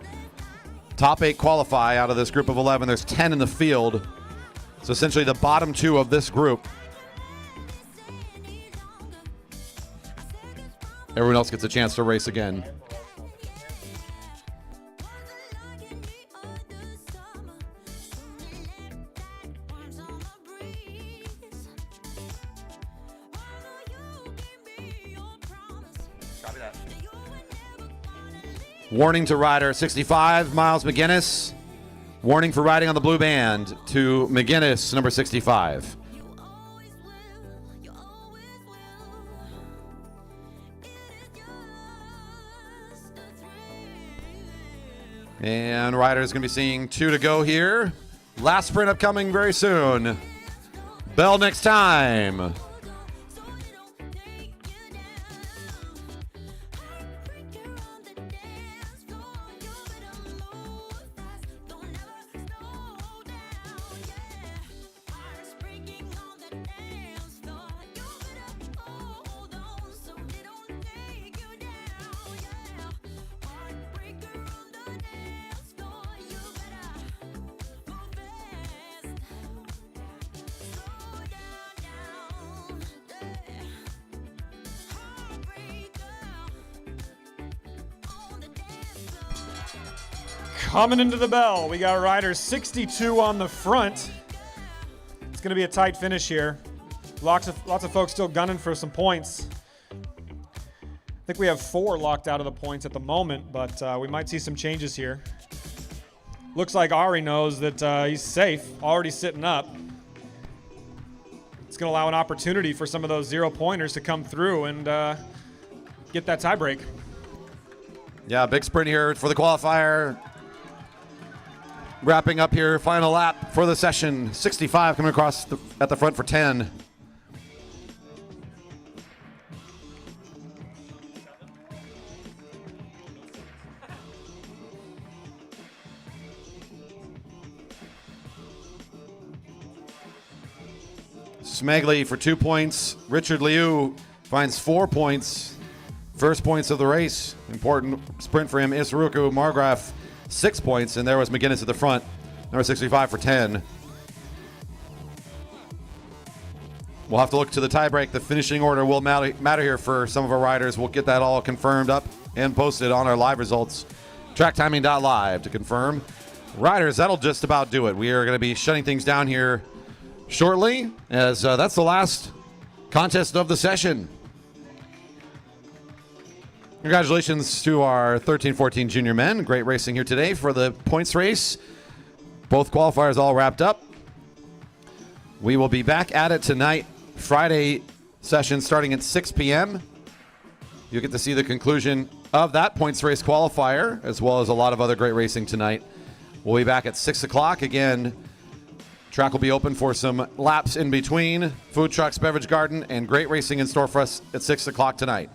Top 8 qualify out of this group of 11. There's 10 in the field, so essentially the bottom 2 of this group. Everyone else gets a chance to race again. Warning to rider 65, Miles McGinnis. Warning for riding on the blue band to McGinnis, number 65. And riders going to be seeing 2 to go here. Last sprint upcoming very soon. Bell next time. Coming into the bell, we got riders 62 on the front. It's going to be a tight finish here. Lots of folks still gunning for some points. I think we have 4 locked out of the points at the moment, but we might see some changes here. Looks like Ari knows that he's safe, already sitting up. It's going to allow an opportunity for some of those 0-pointers to come through and get that tie break. Yeah, big sprint here for the qualifier. Wrapping up here, final lap for the session. 65 coming across at the front for 10. Smagley for 2 points. Richard Liu finds 4 points. First points of the race. Important sprint for him. Isuruku Margraf, 6 points. And there was McGinnis at the front. Number 65 for 10. We'll have to look to the tiebreak. The finishing order will matter here for some of our riders. We'll get that all confirmed up and posted on our live results. Tracktiming.live to confirm. Riders, that'll just about do it. We are going to be shutting things down here shortly, as that's the last contest of the session. Congratulations to our 13-14 junior men. Great racing here today for the points race. Both qualifiers all wrapped up. We will be back at it tonight. Friday session starting at 6 p.m. You'll get to see the conclusion of that points race qualifier, as well as a lot of other great racing tonight. We'll be back at 6 o'clock. Again, track will be open for some laps in between, food trucks, beverage garden, and great racing in store for us at 6 o'clock tonight.